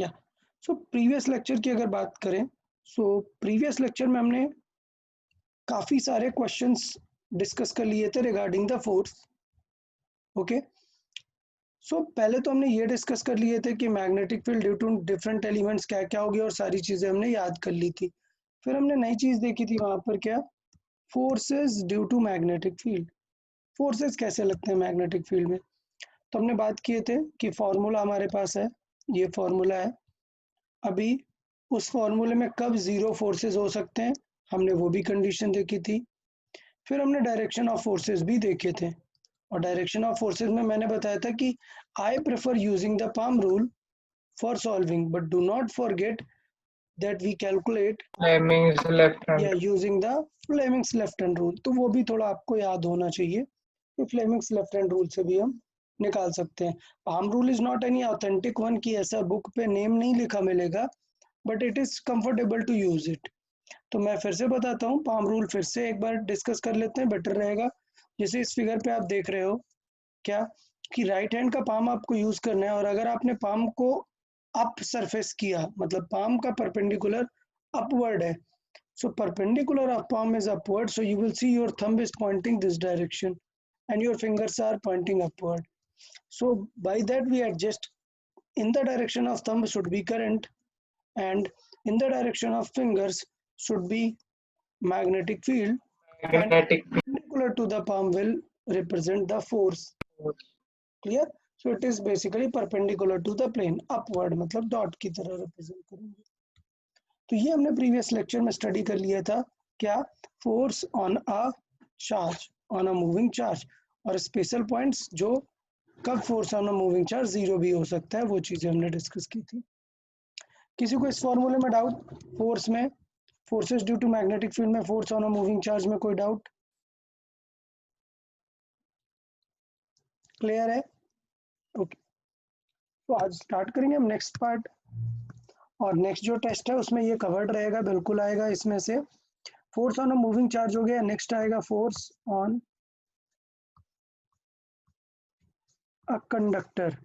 या so previous lecture की अगर बात करें, सो प्रीवियस लेक्चर में हमने काफी सारे क्वेश्चंस डिस्कस कर लिए थे regarding the force. Okay, so पहले तो हमने ये डिस्कस कर लिए थे कि magnetic field due to different elements क्या क्या होगी और सारी चीजें हमने याद कर ली थी। फिर हमने नई चीज देखी थी वहां पर, क्या, forces due to magnetic field. Forces कैसे लगते हैं मैग्नेटिक फील्ड में, तो हमने बात किए थे कि फॉर्मूला हमारे पास है, ये फॉर्मूला है। अभी उस फॉर्मूले में कब जीरो फोर्सेस हो सकते हैं, हमने वो भी कंडीशन देखी थी। फिर हमने डायरेक्शन ऑफ फोर्सेस भी देखे थे, और डायरेक्शन ऑफ फोर्सेस में मैंने बताया था कि I prefer using the palm rule for solving, but do not forget that we calculate Fleming's left या hand. Using the Fleming's left hand rule. तो वो भी थोड़ा आपको याद होना चाहिए कि फ्लेमिंग्स लेफ्ट हैंड रूल से भी हम निकाल सकते हैं। Palm rule is not any authentic one कि ऐसा बुक पे नेम नहीं लिखा मिलेगा, but it is comfortable to use it. तो मैं फिर से बताता हूँ, पाम रूल फिर से एक बार डिस्कस कर लेते हैं, बेटर रहेगा। जैसे इस फिगर पे आप देख रहे हो, क्या, कि राइट हैंड का पाम आपको यूज करना है, और अगर आपने पाम को अप सरफेस किया, मतलब पाम का परपेंडिकुलर अपवर्ड है, so perpendicular of palm is upward, so you will see your thumb is pointing this direction and your fingers are pointing upward. So by that we adjust, in the direction of thumb should be current, and in the direction of fingers should be magnetic field, and Magnetic perpendicular to the palm will represent the force. field. Clear? So it is basically perpendicular to the plane, upward मतलब dot की तरह represent करेंगे। तो ये हमने previous lecture में study कर लिया था, क्या, force on a charge, on a moving charge, और स्पेशल पॉइंट्स जो कब force on a moving charge zero भी हो सकता है, वो चीजें हमने डिस्कस की थी। किसी को इस फॉर्मूले में डाउट, फोर्स में, forces due to magnetic field में force on a moving charge में कोई डाउट? क्लियर है? ओके, तो आज स्टार्ट करेंगे हम नेक्स्ट पार्ट, और नेक्स्ट जो टेस्ट है उसमें ये कवर्ड रहेगा, बिल्कुल आएगा इसमें से। Force on a moving charge हो गया, नेक्स्ट आएगा force on a conductor.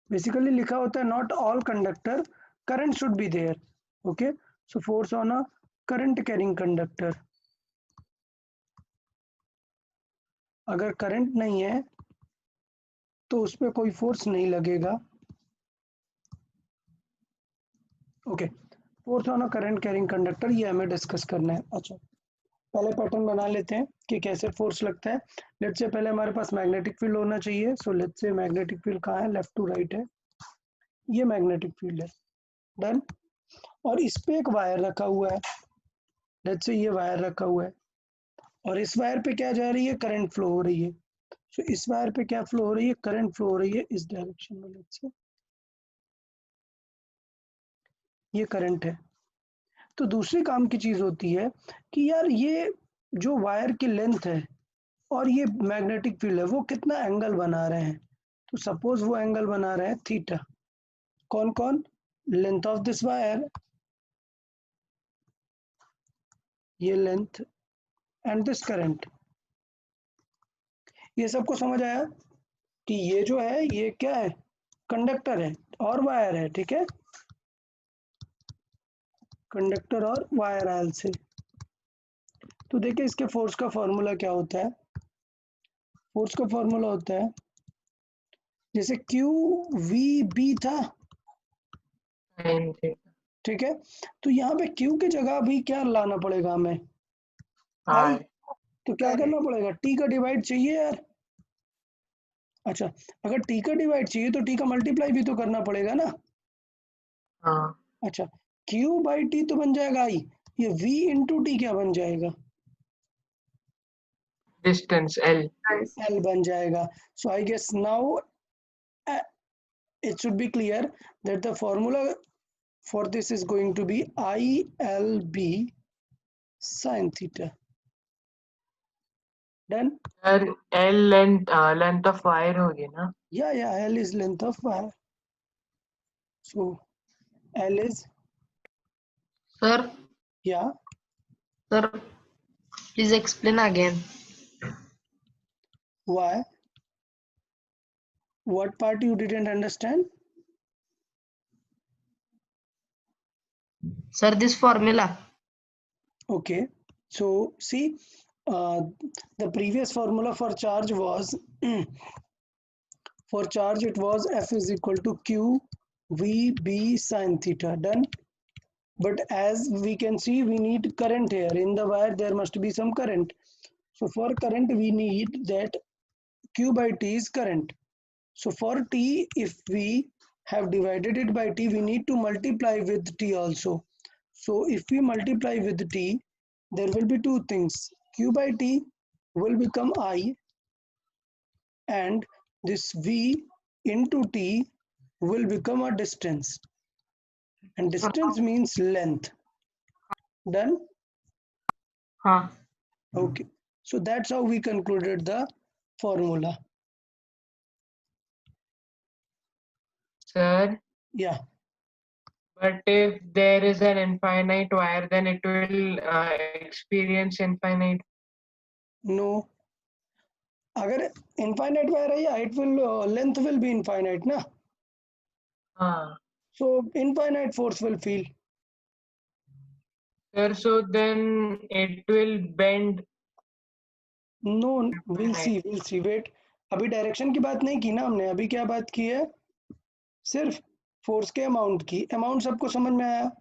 Basically लिखा होता है not all conductor, current should be there. Okay, so force on a current carrying conductor, अगर करंट नहीं है तो उस पर कोई फोर्स नहीं लगेगा। Okay, force on a current carrying conductor, ये हमें डिस्कस करना है। अच्छा, पहले पैटर्न बना लेते हैं कि कैसे फोर्स लगता है। लेट्स से पहले हमारे पास मैग्नेटिक फील्ड होना चाहिए, so let's say magnetic field कहाँ है, लेफ्ट टू राइट है, ये मैग्नेटिक फील्ड है। डन, और इस पे एक वायर रखा हुआ है, लेट्स से ये वायर रखा हुआ है, और इस वायर पे क्या जा रही है, करंट फ्लो हो रही है। सो इस वायर पे क्या फ्लो हो रही है, करंट फ्लो हो रही है इस डायरेक्शन में, लेट्स से ये करंट है। तो दूसरी काम की चीज होती है कि यार ये जो वायर की लेंथ है और ये मैग्नेटिक फील्ड है, वो कितना एंगल बना रहे हैं। तो सपोज वो एंगल बना रहे हैं थीटा। कौन कौन, लेंथ ऑफ दिस वायर, ये लेंथ, एंड दिस करंट। ये सबको समझ आया कि ये जो है ये क्या है, कंडक्टर है और वायर है, ठीक है, कंडक्टर और वायर आयल से। तो देखिए इसके फोर्स का फॉर्मूला क्या होता है, फोर्स का फॉर्मूला होता है जैसे क्यू वी बी था, Sin theta. ठीक है, तो यहाँ पे क्यू की जगह भी क्या लाना पड़ेगा हमें, आई। I. तो क्या करना पड़ेगा, टी का डिवाइड चाहिए यार। अच्छा, अगर टी का डिवाइड चाहिए तो टी का मल्टीप्लाई भी तो करना पड़ेगा ना। हाँ. अच्छा, क्यू बाई टी तो बन जाएगा आई, ये वी इंटू टी क्या बन जाएगा, Distance L. एल बन जाएगा। So I guess now it should be clear that the formula for this is going to be ILB sin theta. Done? Sir, L length of wire होगी ना? Yeah, L is length of wire. So L is, Sir, yeah, sir, please explain again. Y. What part you didn't understand? Sir, this formula. Okay, so see, the previous formula for charge was for charge it was F is equal to Q V B sin theta. Done. But as we can see, we need current here. In the wire, there must be some current. So for current, we need that Q by T is current. So for T, if we have divided it by T, we need to multiply with T also. So if we multiply with T, there will be two things. Q by T will become I, and this V into T will become a distance. And distance means length. Done? Huh. Okay. So that's how we concluded the formula. Sir, Yeah. but if there is an infinite wire, then it will experience infinite. No. अगर infinite wire है, it will length will be infinite, na? So infinite force will feel. Sir, so then it will bend. No, we'll see. Wait. अभी direction की बात नहीं की ना हमने. अभी क्या बात की है? सिर्फ फोर्स के अमाउंट की. अमाउंट सबको समझ में आया?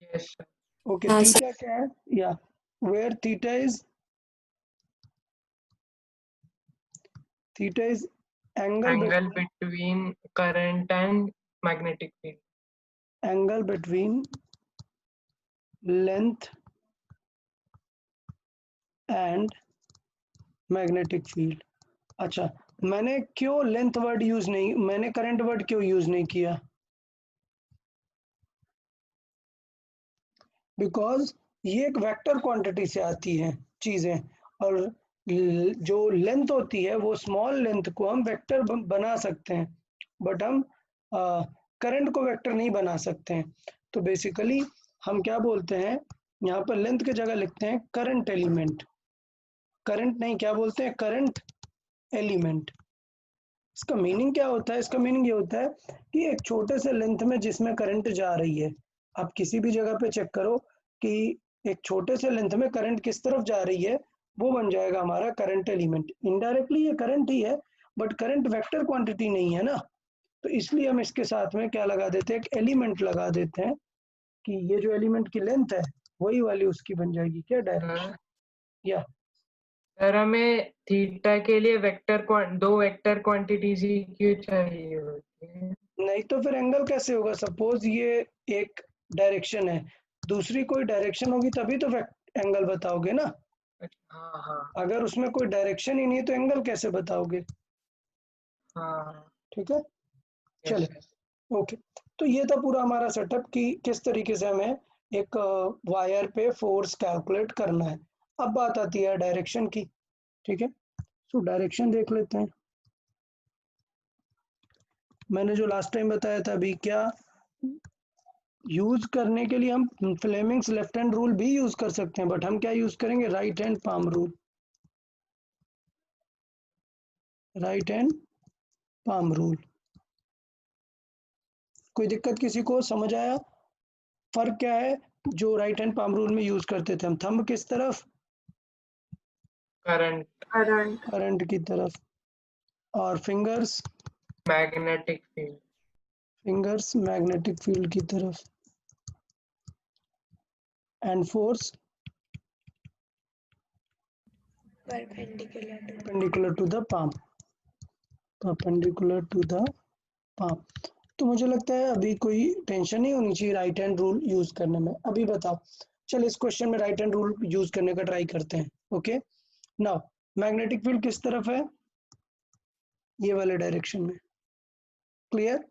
Yes, sir. Okay. थीटा क्या है? Yeah. Where theta is Angle between current and magnetic field. angle between length and magnetic field. अच्छा, मैंने क्यों लेंथ वर्ड यूज नहीं, मैंने करंट वर्ड क्यों यूज नहीं किया? बिकॉज ये एक वेक्टर क्वांटिटी से आती है चीजें, और जो लेंथ होती है वो स्मॉल लेंथ को हम वेक्टर बना सकते हैं, बट हम करंट को वेक्टर नहीं बना सकते हैं. तो बेसिकली हम क्या बोलते हैं, यहाँ पर लेंथ की जगह लिखते हैं करंट एलिमेंट. करंट नहीं, क्या बोलते हैं, करंट एलिमेंट. इसका मीनिंग क्या होता है? इसका मीनिंग ये होता है कि एक छोटे से लेंथ में जिसमें करंट जा रही है, आप किसी भी जगह पे चेक करो कि एक छोटे से लेंथ में करंट किस तरफ जा रही है, वो बन जाएगा हमारा करंट एलिमेंट. इनडायरेक्टली ये करंट ही है, बट करंट वेक्टर क्वांटिटी नहीं है ना, तो इसलिए हम इसके साथ में क्या लगा देते हैं, एक एलिमेंट लगा देते हैं कि ये जो एलिमेंट की लेंथ है वही वाली उसकी बन जाएगी क्या डायरेक्शन. या सर, हमें थीटा के लिए दो वेक्टर क्वांटिटीज ही क्यों चाहिए होती है? नहीं तो फिर एंगल कैसे होगा? सपोज ये एक डायरेक्शन है, दूसरी कोई डायरेक्शन होगी तभी तो एंगल बताओगे ना. हाँ हाँ अगर उसमें कोई डायरेक्शन ही नहीं है तो एंगल कैसे बताओगे? हाँ. ठीक है, चले. Yes, ओके, तो ये था पूरा हमारा सेटअप कि किस तरीके से हमें एक वायर पे फोर्स कैलकुलेट करना है. अब बात आती है डायरेक्शन की. ठीक है, सो डायरेक्शन देख लेते हैं. मैंने जो लास्ट टाइम बताया था, अभी क्या यूज करने के लिए हम फ्लेमिंग्स लेफ्ट हैंड रूल भी यूज कर सकते हैं, बट हम क्या यूज करेंगे, right hand palm rule. Right hand palm rule. कोई दिक्कत किसी को? समझ आया? फर्क क्या है? जो राइट हैंड पाम रूल में यूज करते थे हम थंब किस तरफ, करंट, करंट की तरफ, और fingers magnetic field. Fingers magnetic field की तरफ, and force perpendicular to the palm, perpendicular to the palm. तो मुझे लगता है अभी कोई टेंशन नहीं होनी चाहिए राइट हैंड रूल यूज करने में. अभी बताओ, चल इस क्वेश्चन में राइट हैंड रूल यूज करने का ट्राई करते हैं. ओके, नाउ मैग्नेटिक फील्ड किस तरफ है? ये वाले डायरेक्शन में. क्लियर?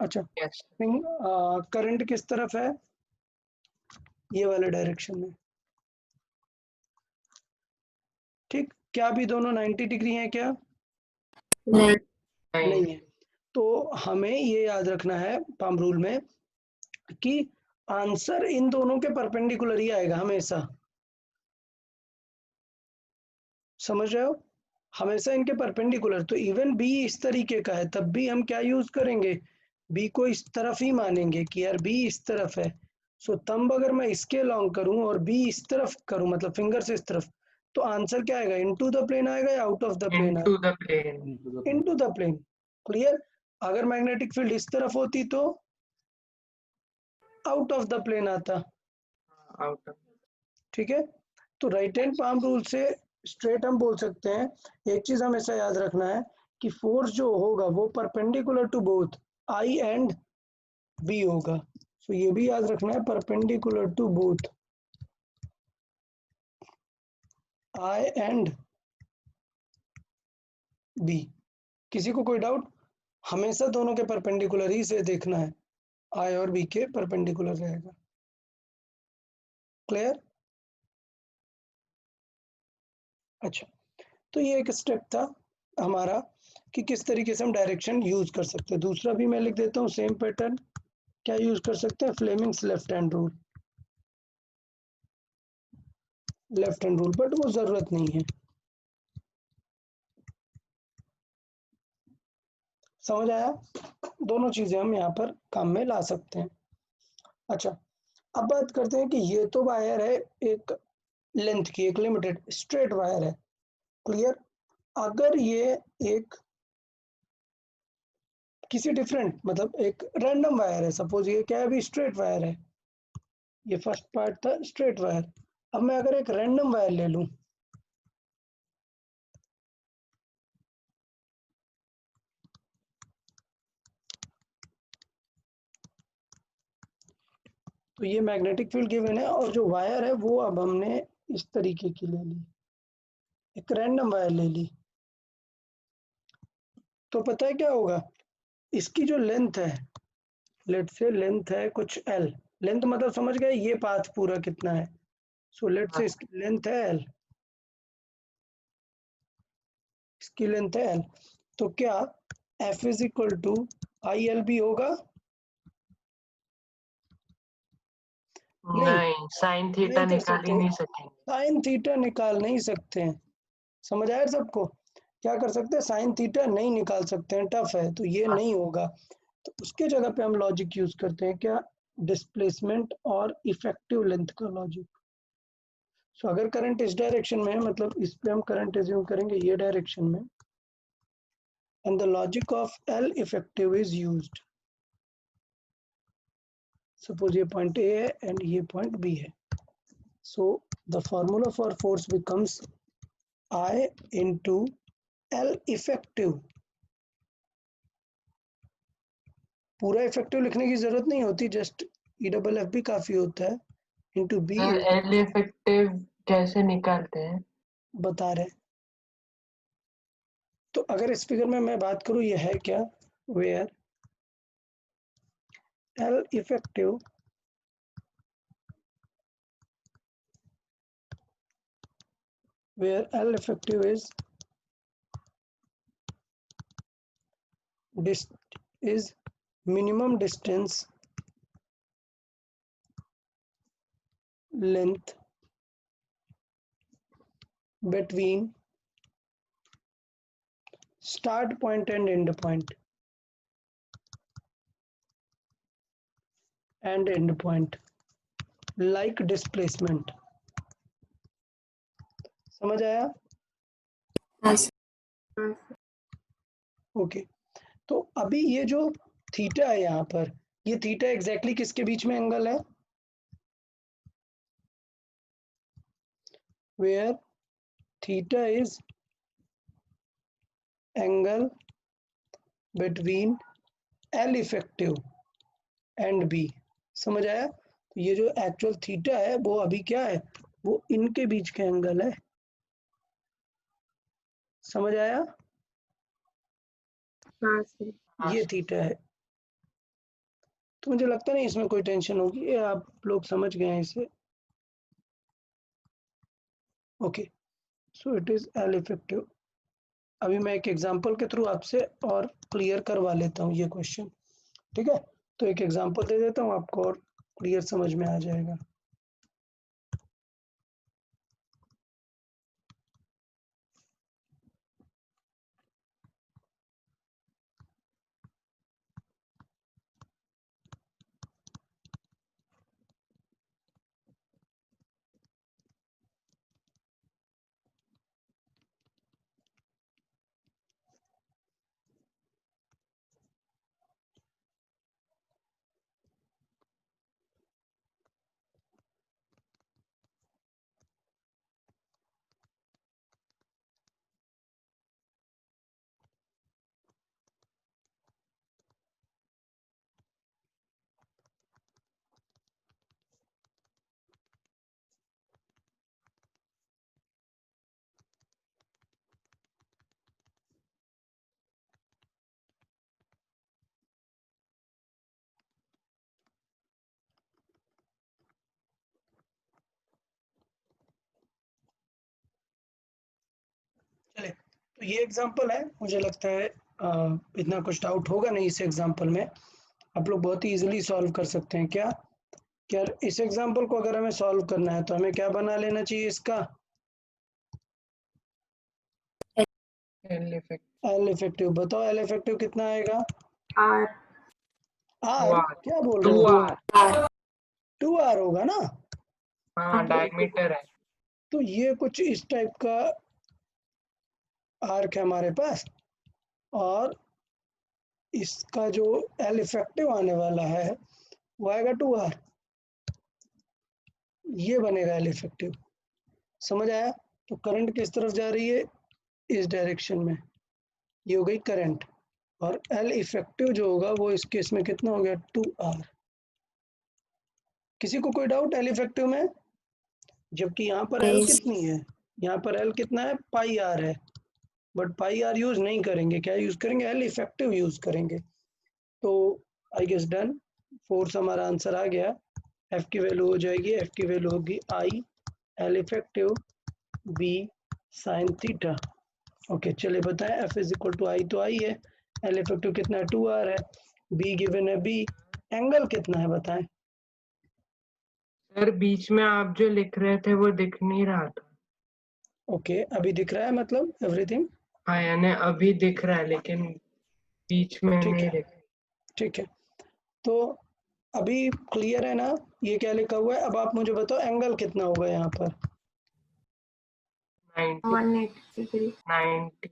अच्छा, Yes. करंट किस तरफ है? ये वाले डायरेक्शन में. ठीक, क्या अभी दोनों 90 डिग्री हैं क्या? नहीं है. तो हमें ये याद रखना है पाम रूल में कि आंसर इन दोनों के परपेंडिकुलर ही आएगा हमेशा. समझ रहे हो? हमेशा इनके परपेंडिकुलर, तो इवन बी इस तरीके का है तब भी हम क्या यूज करेंगे, बी को इस तरफ ही मानेंगे कि यार बी इस तरफ है। सो तब अगर मैं इसके लॉन्ग करूं और बी इस तरफ करूं, मतलब फिंगर से इस तरफ, तो आंसर क्या आएगा, इनटू द प्लेन आएगा या out of the plane into आएगा, the plane. Into the plane. Clear. अगर मैग्नेटिक फील्ड इस तरफ होती तो आउट ऑफ द प्लेन आता। Out of. ठीक है, तो राइट हैंड पाम रूल से स्ट्रेट हम बोल सकते हैं, एक चीज हमेशा याद रखना है कि फोर्स जो होगा वो perpendicular to both I and B होगा। सो ये भी याद रखना है, perpendicular to both I and B. किसी को कोई डाउट, हमेशा दोनों के परपेंडिकुलर ही से देखना है, आई और बी के परपेंडिकुलर रहेगा। क्लियर। अच्छा, तो ये एक स्टेप था हमारा कि किस तरीके से हम डायरेक्शन यूज कर सकते हैं। दूसरा भी मैं लिख देता हूँ सेम पैटर्न, क्या यूज कर सकते हैं, Fleming's left hand rule, left hand rule, but वो जरूरत नहीं है। समझ आया, दोनों चीजें हम यहाँ पर काम में ला सकते हैं। अच्छा, अब बात करते हैं कि ये तो वायर है एक लेंथ की, एक लिमिटेड स्ट्रेट वायर है। क्लियर। अगर ये एक किसी डिफरेंट, मतलब एक रैंडम वायर है, सपोज ये क्या है, अभी स्ट्रेट वायर है, ये फर्स्ट पार्ट था स्ट्रेट वायर। अब मैं अगर एक रैंडम वायर ले लूं, तो ये मैग्नेटिक फील्ड गिवन है और जो वायर है वो अब हमने इस तरीके की ले ली, एक रैंडम वायर ले ली। तो पता है क्या होगा, इसकी जो लेंथ है, लेट से लेंथ है कुछ एल, लेंथ मतलब समझ गए ये पाथ पूरा कितना है, सो लेट से इसकी लेंथ है एल, इसकी लेंथ है एल। तो क्या F is equal to I L B होगा, नहीं, साइन थीटा नहीं कर निकाल ही सकते, नहीं सकेंगे। साइन थीटा निकाल नहीं सकते हैं। समझ आया सबको, क्या कर सकते हैं, साइन थीटा नहीं निकाल सकते हैं, टफ है, तो ये नहीं होगा। तो उसके जगह पे हम लॉजिक यूज करते हैं क्या, डिस्प्लेसमेंट और इफेक्टिव लेंथ का लॉजिक। सो अगर करंट इस डायरेक्शन में है, मतलब इस पे हम करंट एज्यूम करेंगे ये डायरेक्शन में, and the logic of L effective is used. Suppose ये पॉइंट ए है एंड ये पॉइंट बी है, so the formula for force becomes I into L effective. पूरा इफेक्टिव लिखने की जरूरत नहीं होती, जस्ट ई डबल एफ भी काफी होता है, इंटू बी एल इफेक्टिव कैसे निकालते हैं? बता रहे। तो अगर इस फिगर में मैं बात करूं, ये है क्या, where L effective is is minimum distance length between start point and end point like displacement। समझ आया। ओके, तो अभी ये जो थीटा है यहाँ पर, ये थीटा एग्जैक्टली किसके बीच में एंगल है, where theta is angle between L effective and B. समझ आया। तो ये जो एक्चुअल थीटा है वो अभी क्या है, वो इनके बीच का एंगल है। समझ आया, ये थीटा है। तो मुझे लगता नहीं इसमें कोई टेंशन होगी, ये आप लोग समझ गए हैं इसे। Okay, so it is L effective. अभी मैं एक एग्जांपल के थ्रू आपसे और क्लियर करवा लेता हूँ ये क्वेश्चन। ठीक है, तो एक एग्जांपल दे देता हूँ आपको और क्लियर समझ में आ जाएगा। तो ये एग्जांपल है, मुझे लगता है इतना कुछ डाउट होगा नहीं इस एग्जांपल में, आप लोग बहुत ही इजीली सॉल्व कर सकते हैं। क्या इस एग्जांपल को अगर हमें सॉल्व करना है तो हमें क्या बना लेना चाहिए इसका? L effect L effective. बताओ एल इफेक्टिव कितना आएगा? Are are? आर क्या बोल रहे 2 हो? आर 2 आर होगा ना? हाँ डायमीटर है। तो ये कुछ इस टाइप का आर्क है हमारे पास, और इसका जो एल इफेक्टिव आने वाला है वो आएगा 2 आर। ये बनेगा एल इफेक्टिव। समझ आया? तो करंट किस तरफ जा रही है? इस डायरेक्शन में। ये हो गई करंट। और एल इफेक्टिव जो होगा वो इस केस में कितना हो गया? 2 आर। किसी को कोई डाउट एल इफेक्टिव में? जबकि यहाँ पर एल कितनी है? यहाँ पर एल कितना है? पाई आर है। बट पाई आर यूज नहीं करेंगे, क्या यूज करेंगे? एल इफेक्टिव यूज करेंगे। तो आई गेस डन। फोर्स हमारा आंसर आ गया। एफ की वैल्यू हो जाएगी, एफ की वैल्यू होगी I L effective B sine theta. Okay, चलिए बताएं। F is equal to I तो आई है, एल इफेक्टिव कितना है? 2 आर है, बी गिवन है बी, एंगल कितना है बताएं? सर बीच में आप जो लिख रहे थे वो दिख नहीं रहा था। ओके, अभी दिख रहा है मतलब एवरीथिंग? हाँ यानी अभी दिख रहा है लेकिन बीच में ठीक नहीं है, दिख ठीक है। तो अभी क्लियर है ना ये क्या लिखा हुआ है? अब आप मुझे बताओ एंगल कितना होगा यहाँ पर? 90 180 डिग्री 90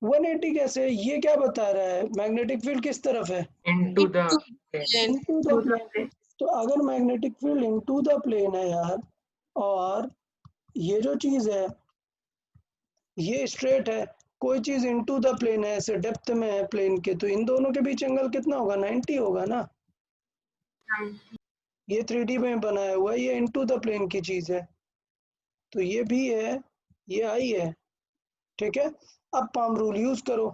180 कैसे? ये क्या बता रहा है? मैग्नेटिक फील्ड किस तरफ है? into the into the plane. तो अगर magnetic field into the plane है यार, और ये जो चीज है ये स्ट्रेट है, कोई चीज इनटू द प्लेन है, ऐसे डेप्थ में है प्लेन के, तो इन दोनों के बीच एंगल कितना होगा? 90 होगा ना। ये 3D में बनाया हुआ है, ये इनटू द प्लेन की चीज है, तो ये भी है, ये आई है। ठीक है, अब पाम रूल यूज करो।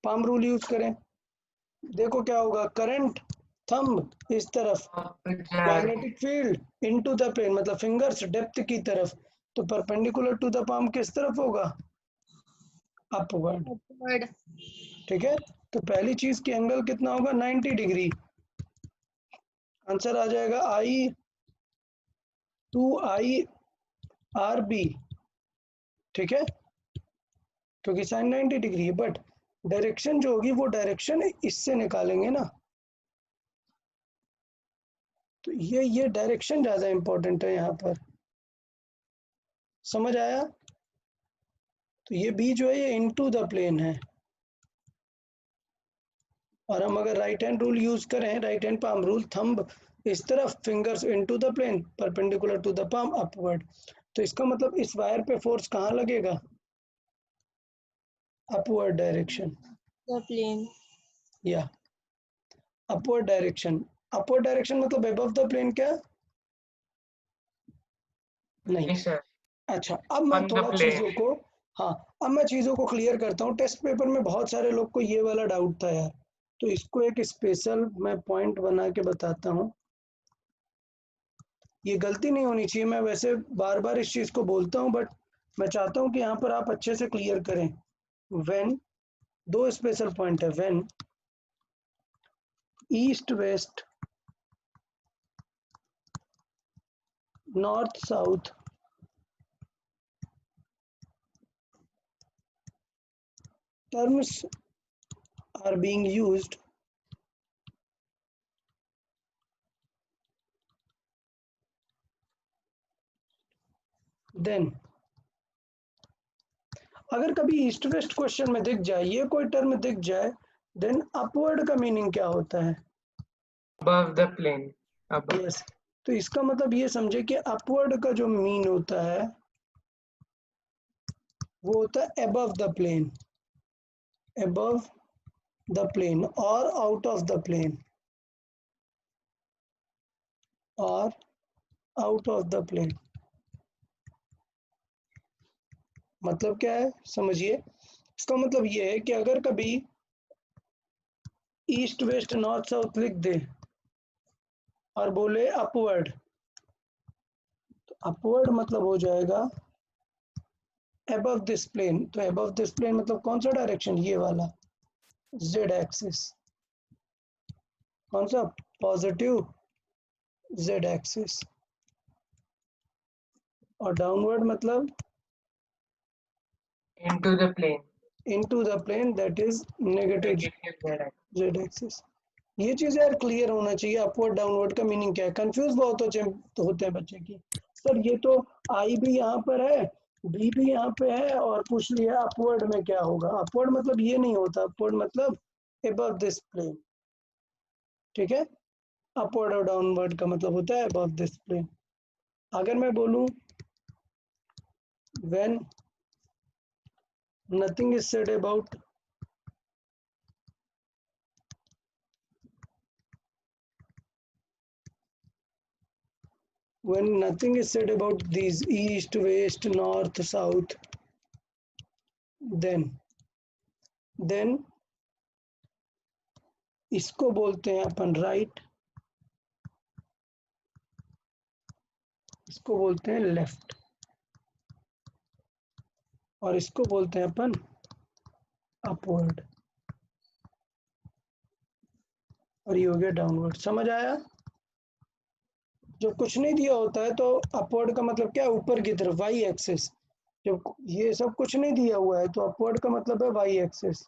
पाम रूल यूज करें, देखो क्या होगा। करंट थंब इस तरफ, magnetic field into the plane मतलब फिंगर्स डेप्थ की तरफ, तो परपेंडिकुलर टू द पाम किस तरफ होगा? अपवर्ड। ठीक है, तो पहली चीज की एंगल कितना होगा? 90 डिग्री। आंसर आ जाएगा आई 2 आई आर बी। ठीक है, क्योंकि साइन 90 डिग्री है, बट डायरेक्शन जो होगी वो डायरेक्शन इससे निकालेंगे ना, तो ये डायरेक्शन ज्यादा इंपॉर्टेंट है यहाँ पर। समझ आया? तो ये बी जो है ये इनटू द प्लेन है, और हम अगर राइट हैंड रूल यूज करें, right hand palm rule, thumb इस तरफ, fingers into the plane, perpendicular to the palm, upward, तो इसका मतलब इस वायर पे फोर्स कहाँ लगेगा? Upward direction. द प्लेन या अपवर्ड डायरेक्शन। अपवर्ड डायरेक्शन मतलब अबव द प्लेन क्या? नहीं। सर अच्छा, अब मैं on the थोड़ा plane चीजों को, हाँ, अब मैं चीजों को क्लियर करता हूँ। टेस्ट पेपर में बहुत सारे लोग को ये वाला डाउट था यार, तो इसको एक स्पेशल मैं पॉइंट बना के बताता हूँ। ये गलती नहीं होनी चाहिए, मैं वैसे बार बार इस चीज को बोलता हूँ, बट मैं चाहता हूँ कि यहाँ पर आप अच्छे से क्लियर करें। व्हेन, दो स्पेशल पॉइंट है। When east west north south terms are being used, then अगर कभी ईस्ट वेस्ट क्वेश्चन में दिख जाए, ये कोई टर्म दिख जाए, देन अपवर्ड का मीनिंग क्या होता है? above the plane above yes, तो इसका मतलब ये समझे कि अपवर्ड का जो मीन होता है वो होता है above the plane, above the plane और आउट ऑफ द प्लेन, और आउट ऑफ द प्लेन। मतलब क्या है समझिए, इसका मतलब ये है कि अगर कभी ईस्ट वेस्ट नॉर्थ साउथ लिख दे और बोले अपवर्ड, तो अपवर्ड मतलब हो जाएगा above this plane, तो above this plane मतलब कौन सा डायरेक्शन, ये वाला z एक्सिस, कौन सा, पॉजिटिव z एक्सिस, और डाउनवर्ड मतलब into the plane, into the plane that is negative negative z z axis. ये चीज यार क्लियर होना चाहिए, अपवर्ड डाउनवर्ड का मीनिंग क्या है, कंफ्यूज बहुत होते हैं बच्चे की, सर ये तो आई भी यहाँ पर है, बी भी यहाँ पे है, और पूछ लिया अपवर्ड में क्या होगा, अपवर्ड मतलब ये नहीं होता, अपवर्ड मतलब अबव दिस प्लेन, ठीक है, अपवर्ड और डाउनवर्ड का मतलब होता है अबव दिस प्लेन। अगर मैं बोलूं when nothing is said about when nothing is said about these east, west, north, south, then इसको बोलते हैं अपन राइट, इसको बोलते हैं लेफ्ट, और इसको बोलते हैं अपन अपवर्ड, और ये हो गया डाउनवर्ड। समझ आया? जब कुछ नहीं दिया होता है तो अपवर्ड का मतलब क्या है, ऊपर की तरफ, वाई एक्सिस। जब ये सब कुछ नहीं दिया हुआ है तो अपवर्ड का मतलब है वाई एक्सिस।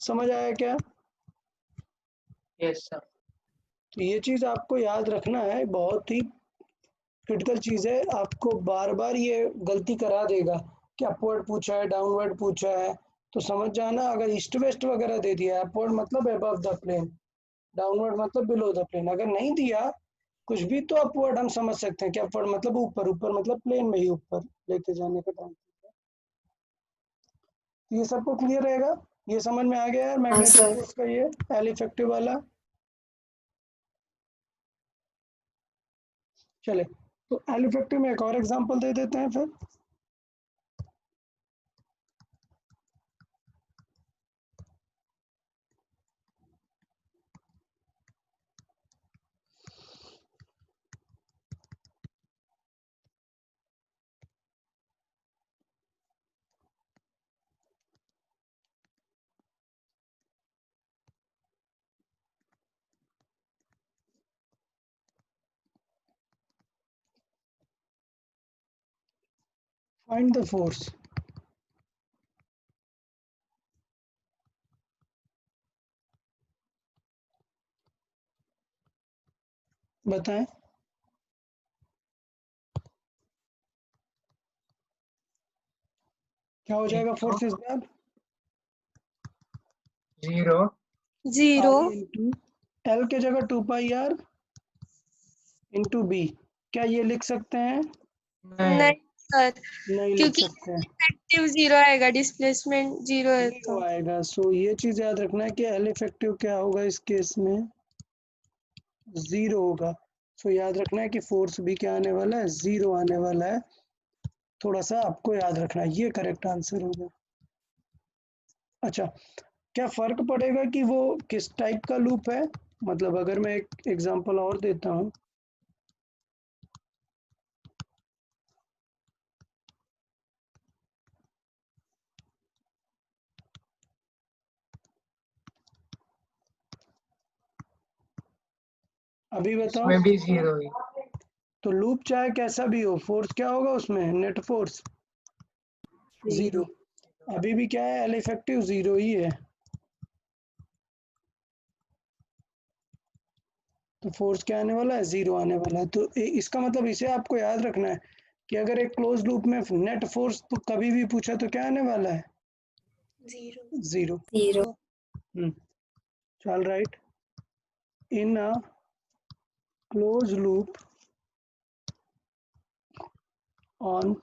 समझ आया क्या? yes sir, तो ये चीज आपको याद रखना है, बहुत ही क्रिटिकल चीज है, आपको बार बार ये गलती करा देगा कि अपवर्ड पूछा है, डाउनवर्ड पूछा है, तो समझ जाना, अगर ईस्ट वेस्ट वगैरह दे दिया है, अपवर्ड मतलब अबव द प्लेन, डाउनवर्ड मतलब बिलो द प्लेन, अगर नहीं दिया कुछ भी तो अपवर्ड हम समझ सकते हैं कि अपवर्ड मतलब ऊपर, ऊपर मतलब प्लेन में ही ऊपर लेके जाने का काम। तो ये सबको क्लियर रहेगा, ये समझ में आ गया है मैग्नेटिक sir. फोर्स का ये एल इफेक्टिव वाला। चले, तो एल इफेक्टिव में एक और एग्जांपल दे देते हैं फिर। फाइंड द फोर्स, बताएं। क्या हो जाएगा फोर्स इस बार? 0 0 आई इंटू एल के जगह 2 पाई आर इंटू बी, क्या ये लिख सकते हैं? नहीं नहीं सर, नहीं लिख क्योंकि सकते हैं, इफेक्टिव 0 आएगा, डिस्प्लेसमेंट 0 है जीरो तो। आएगा। सो ये चीज याद रखना है कि एल इफेक्टिव क्या होगा इस केस में, 0 होगा। सो याद रखना है कि फोर्स भी क्या आने वाला है, 0 आने वाला है, थोड़ा सा आपको याद रखना है, ये करेक्ट आंसर होगा। अच्छा, क्या फर्क पड़ेगा कि वो किस टाइप का लूप है? मतलब अगर मैं एक एग्जांपल और देता हूँ, अभी बताओ। इसमें भी 0 ही, तो लूप चाहे कैसा भी हो, फोर्स क्या होगा उसमें, नेट फोर्स 0। अभी भी क्या है, एल इफेक्टिव 0 ही है, तो फोर्स क्या आने वाला है, 0 आने वाला है। तो इसका मतलब इसे आपको याद रखना है कि अगर एक क्लोज लूप में नेट फोर्स तो कभी भी पूछा तो क्या आने वाला है, 0। 0 चल right, in a close loop on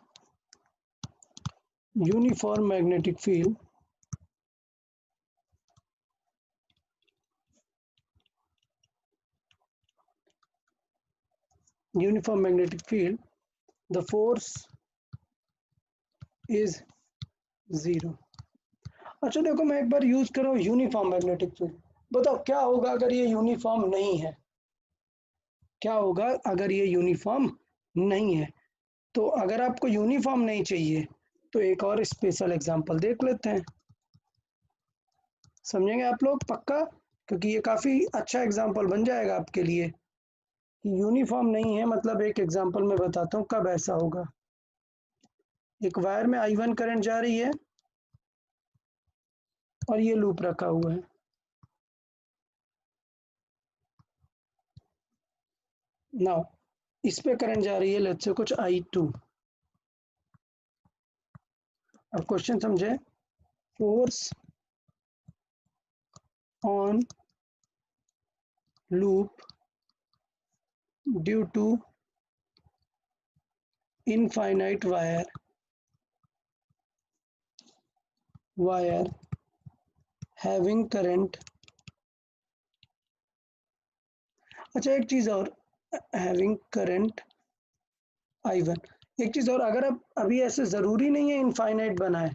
uniform magnetic field, the force is 0। अच्छा देखो, मैं एक बार यूज कर रहा हूँ यूनिफॉर्म मैग्नेटिक फील्ड, बताओ क्या होगा अगर ये यूनिफॉर्म नहीं है, क्या होगा अगर ये यूनिफॉर्म नहीं है। तो अगर आपको यूनिफॉर्म नहीं चाहिए तो एक और स्पेशल एग्जांपल देख लेते हैं, समझेंगे आप लोग पक्का, क्योंकि ये काफी अच्छा एग्जांपल बन जाएगा आपके लिए कि यूनिफॉर्म नहीं है। मतलब एक एग्जांपल मैं बताता हूँ कब ऐसा होगा। एक वायर में I1 करंट जा रही है और ये लूप रखा हुआ है। नाउ इस पे करंट जा रही है लेट्स से कुछ I2। अब क्वेश्चन समझे, force on loop due to infinite wire having current. अच्छा एक चीज और, हैविंग करंट I1। एक चीज और, अगर अब अभी ऐसे जरूरी नहीं है इनफाइनाइट बना है,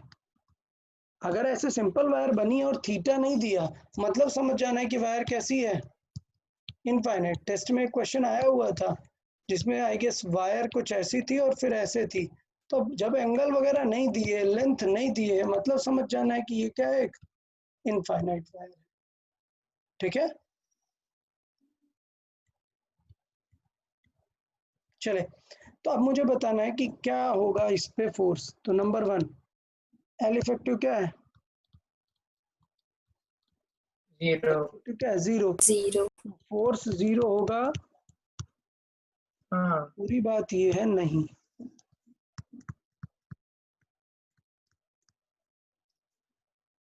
अगर ऐसे सिंपल वायर बनी है और थीटा नहीं दिया, मतलब समझ जाना है कि वायर कैसी है, इनफाइनाइट। टेस्ट में एक क्वेश्चन आया हुआ था जिसमें आई गेस वायर कुछ ऐसी थी और फिर ऐसे थी। तो जब एंगल वगैरह नहीं दिए, लेंथ नहीं दिए, मतलब समझ जाना है कि ये क्या है, एक इनफाइनाइट वायर है। ठीक है, चले। तो अब मुझे बताना है कि क्या होगा इस पे फोर्स। तो नंबर 1, एल इफेक्टिव क्या है, 0। क्या है, 0। 0 फोर्स 0 होगा, हाँ पूरी बात ये है नहीं,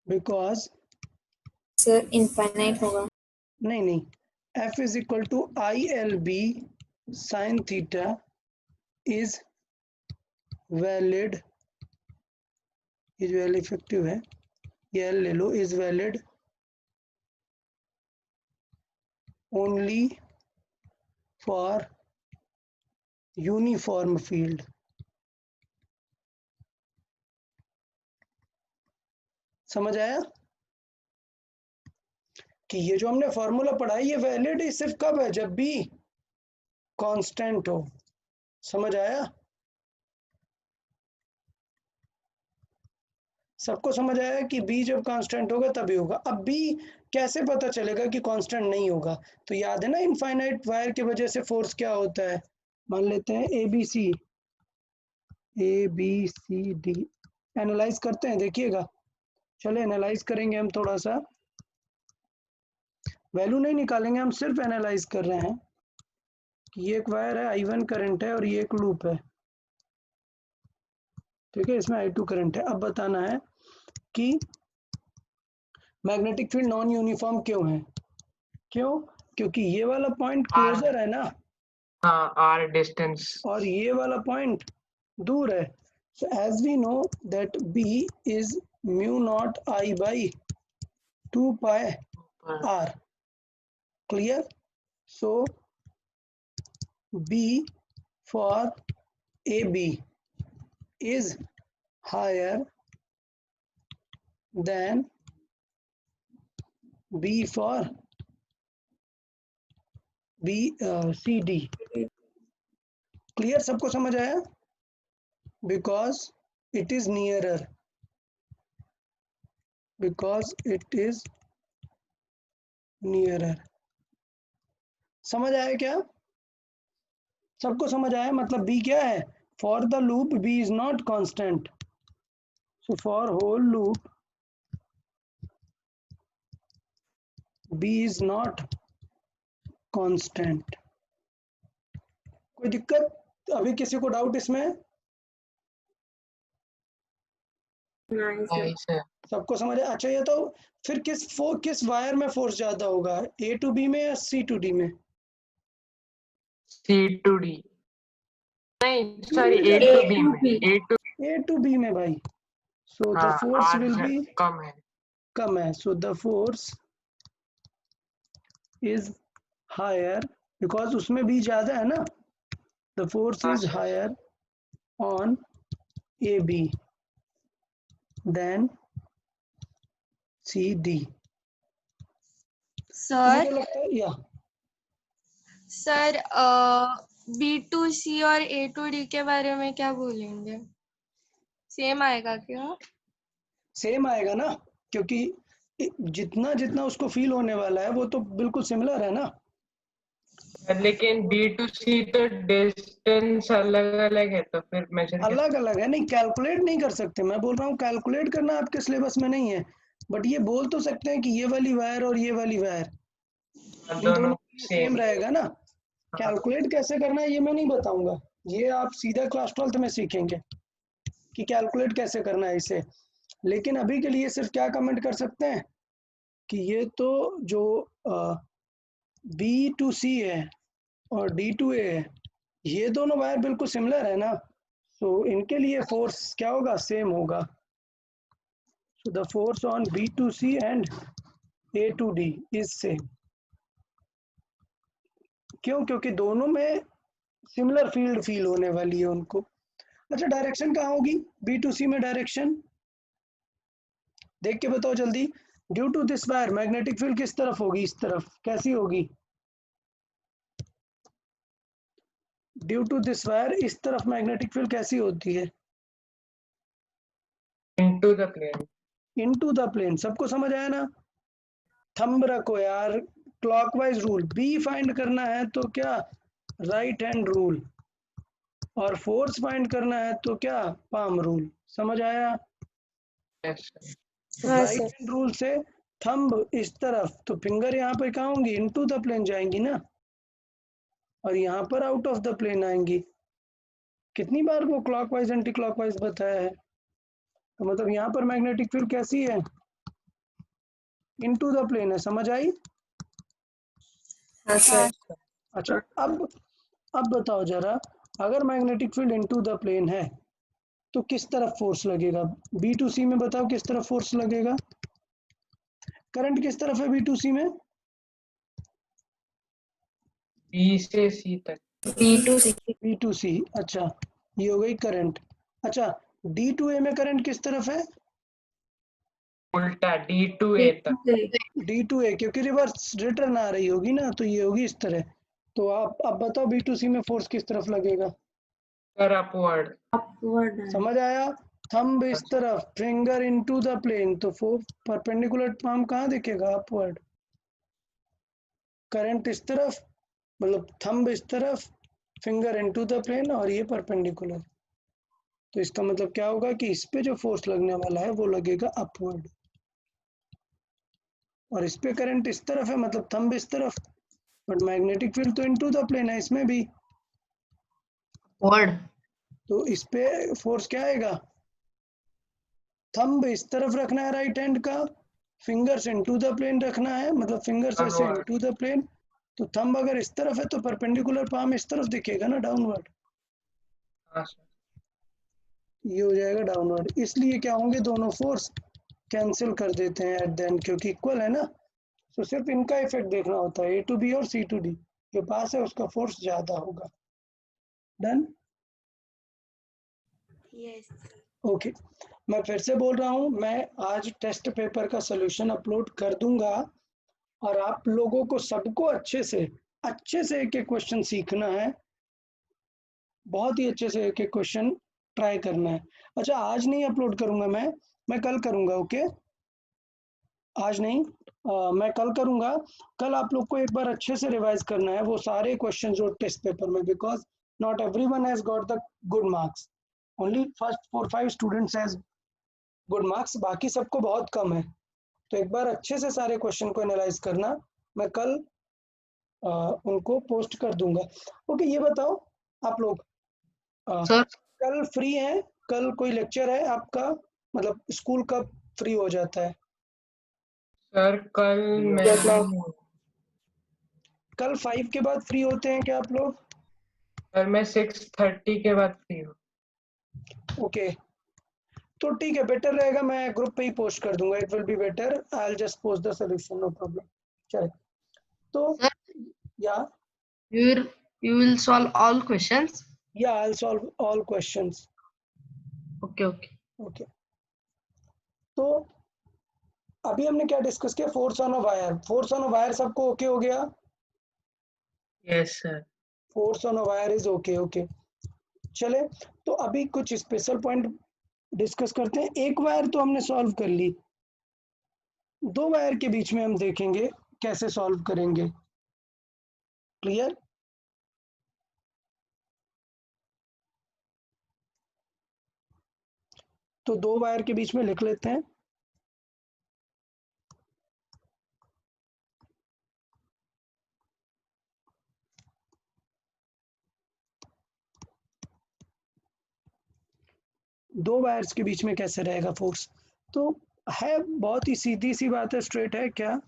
बिकॉज सर इनफाइनाइट होगा। नहीं, F is equal to ILB sine theta is valid, ये जो एल इफेक्टिव है ये एल ले लो, is valid only for uniform field. समझ आया कि ये जो हमने फॉर्मूला पढ़ा है ये वैलिड सिर्फ कब है, जब भी कांस्टेंट हो। समझ आया, सबको समझ आया कि बी जब कांस्टेंट होगा तभी होगा। अब बी कैसे पता चलेगा कि कांस्टेंट नहीं होगा, तो याद है ना इनफाइनाइट वायर की वजह से फोर्स क्या होता है। मान लेते हैं A B C D, analyse करते हैं, देखिएगा। चले एनालाइज करेंगे हम, थोड़ा सा वैल्यू नहीं निकालेंगे, हम सिर्फ एनालाइज कर रहे हैं कि ये एक वायर है, I1 करंट है और ये एक लूप है। ठीक है, इसमें I2 करंट है। अब बताना है कि मैग्नेटिक फील्ड नॉन यूनिफॉर्म क्यों है। क्यों, क्योंकि ये वाला पॉइंट क्लोजर है ना, हाँ R डिस्टेंस। और ये वाला पॉइंट दूर है। So as we know that B is mu naught I by 2 pi R। Clear, so B for AB is higher than B for CD। Clear, सबको समझ आया, because it is nearer, because it is nearer. समझ आया क्या, सबको समझ आया। मतलब B क्या है, for the loop B is not constant, so for whole loop B is not constant. कोई दिक्कत, अभी किसी को डाउट इसमें, नहीं सर। सबको समझ आया। अच्छा ये तो फिर किस वायर में फोर्स ज्यादा होगा, A to B में या C to D में। C to D, नहीं D सॉरी में A ज्यादा, to B में, A to A to B में भाई। सो द हाँ फोर्स R विल बी कम है। कम है, so the force is higher, because उसमें भी ज्यादा है ना, द फोर्स हाँ is sir. Higher on AB than CD। तो सर मुझे लगता है या सर B2C और A2D के बारे में क्या बोलेंगे? सेम आएगा क्या? सेम आएगा ना, क्योंकि जितना जितना उसको फील होने वाला है वो तो बिल्कुल सिमिलर है ना। लेकिन B2C तो डिस्टेंस अलग अलग है, तो फिर मेजर अलग अलग है, नहीं कैलकुलेट नहीं कर सकते, मैं बोल रहा हूँ कैलकुलेट करना आपके सिलेबस में नहीं है, बट ये बोल तो सकते हैं कि ये वाली वायर और ये वाली वायर इन दोनों दोनों सेम। सेम रहेगा ना। कैलकुलेट कैसे करना है ये मैं नहीं बताऊंगा, ये आप सीधा क्लास 12th में सीखेंगे कि कैलकुलेट कैसे करना है इसे। लेकिन अभी के लिए सिर्फ क्या कमेंट कर सकते हैं कि ये तो जो B2C है और D2A है, ये दोनों वायर बिल्कुल सिमिलर है ना, तो इनके लिए फोर्स क्या होगा, सेम होगा। So the force on B2C and A2D is same. क्यों? क्योंकि दोनों में सिमिलर फील्ड फील होने वाली है उनको। अच्छा, डायरेक्शन कहाँ होगी B2C में? डायरेक्शन देख के बताओ जल्दी। Due to this wire magnetic field किस तरफ होगी? इस तरफ। कैसी होगी? ड्यू टू दिस वायर इस तरफ मैग्नेटिक फील्ड कैसी होती है? Into the plane. Into the plane. सबको समझ आया ना? थंब रखो यार, क्लॉकवाइज रूल। बी फाइंड करना है तो क्या, राइट हैंड रूल, और फोर्स फाइंड करना है तो क्या, पाम रूल। समझ आया? तो हाँ राइट सर। हैंड रूल से थंब इस तरफ, तो फिंगर यहाँ पर कहाँ होंगी? इनटू द प्लेन जाएंगी ना, और यहाँ पर आउट ऑफ द प्लेन आएंगी। कितनी बार वो क्लॉकवाइज एंटी क्लॉकवाइज बताया है? तो मतलब यहाँ पर मैग्नेटिक फील्ड कैसी है? इनटू द प्लेन है। समझ आई? हाँ सर। अच्छा, अब बताओ जरा, अगर magnetic field into the plane है तो किस तरफ फोर्स लगेगा? B2C में बताओ किस तरफ फोर्स लगेगा? करंट किस तरफ है B2C में? B से C तक। B2C। B2C। अच्छा, ये हो गई करंट। अच्छा, D2A में करंट किस तरफ है? उल्टा D to A तक। D2A, क्योंकि रिवर्स रिटर्न आ रही होगी ना, तो ये होगी इस तरह। तो आप अब बताओ B2C में फोर्स किस तरफ लगेगा? Sir upward. अपवर्ड। समझ आया? थंब इस तरफ, फिंगर इनटू द प्लेन, तो परपेंडिकुलर पाम कहाँ दिखेगा? अपवर्ड। करंट इस तरफ, मतलब थंब इस तरफ, फिंगर इनटू द प्लेन, और ये परपेंडिकुलर। तो इसका मतलब क्या होगा कि इस पे जो फोर्स लगने वाला है वो लगेगा अपवर्ड, और इस पे करंट इस तरफ है, मतलब थंब इस तरफ, बट मैग्नेटिक फील्ड तो इनटू द प्लेन है इसमें भी, वर्ड। तो इस पे फोर्स क्या आएगा? थंब इस तरफ रखना है राइट हैंड का, फिंगर्स इनटू द प्लेन रखना है, मतलब फिंगर्स ऐसे इनटू द प्लेन, तो थंब अगर इस तरफ है तो परपेंडिकुलर पाम इस तरफ दिखेगा ना, डाउनवर्ड। ये हो जाएगा डाउनवर्ड। इसलिए क्या होंगे, दोनों फोर्स कैंसिल कर देते हैं एट द एंड, क्योंकि इक्वल है ना। तो सिर्फ इनका इफेक्ट देखना होता है, A to B और C to D, जो पास है उसका फोर्स ज्यादा होगा। डन? यस। ओके, मैं फिर से बोल रहा हूँ, मैं आज टेस्ट पेपर का सोल्यूशन अपलोड कर दूंगा, और आप लोगों को सबको अच्छे से एक एक क्वेश्चन सीखना है, बहुत ही अच्छे से एक एक क्वेश्चन ट्राई करना है। अच्छा, आज नहीं अपलोड करूंगा मैं कल करूंगा। ओके, आज नहीं, मैं कल करूंगा। कल आप लोग को एक बार अच्छे से रिवाइज करना है वो सारे क्वेश्चन जो टेस्ट पेपर में, because not everyone has got the good marks, only first 4-5 students has good marks, बाकी सबको बहुत कम है। तो एक बार अच्छे से सारे क्वेश्चन को एनालाइज करना, मैं कल उनको पोस्ट कर दूंगा। ओके, ये बताओ आप लोग, सर कल फ्री हैं? कल कोई लेक्चर है आपका? मतलब स्कूल कब फ्री हो जाता है? सर कल मैं कल 5 के बाद फ्री होते हैं क्या आप लोग? सर मैं 6:30 के बाद फ्री हूँ। ओके, तो ठीक है, बेटर रहेगा मैं ग्रुप पे ही पोस्ट कर दूंगा, it will be better, I will just post the solution, no problem. चले, तो सर या you will solve all questions. या I will solve all questions. Okay, okay. Okay, तो अभी हमने क्या डिस्कस किया? Force on a wire. Force on a wire सबको ओके हो गया? Yes, sir. Force on a wire is okay okay. चले तो अभी कुछ स्पेशल पॉइंट डिस्कस करते हैं। एक वायर तो हमने सॉल्व कर ली, दो वायर के बीच में हम देखेंगे कैसे सॉल्व करेंगे। क्लियर? तो दो वायर के बीच में लिख लेते हैं। दो वायर्स के बीच में कैसे रहेगा फोर्स, तो है बहुत ही सीधी सी बात है, स्ट्रेट है। क्या,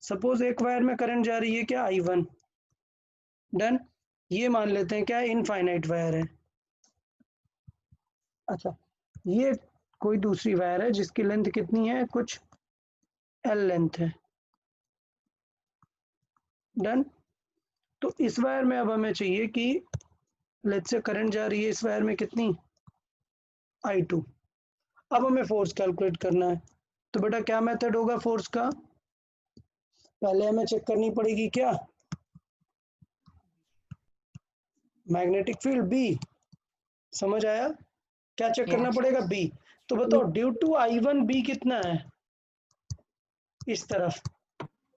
सपोज एक वायर में करंट जा रही है क्या, I1। डन। ये मान लेते हैं क्या, इनफाइनाइट वायर है। अच्छा, ये कोई दूसरी वायर है जिसकी लेंथ कितनी है, कुछ L लेंथ है। डन। तो इस वायर में अब हमें चाहिए कि लेट्स से करंट जा रही है इस वायर में कितनी, I2। अब हमें फोर्स कैलकुलेट करना है। तो बेटा क्या मेथड होगा फोर्स का, पहले हमें चेक करनी पड़ेगी क्या, मैग्नेटिक फील्ड B। समझ आया? क्या चेक करना Yes. पड़ेगा, B। तो बताओ ड्यू टू I1 B कितना है, इस तरफ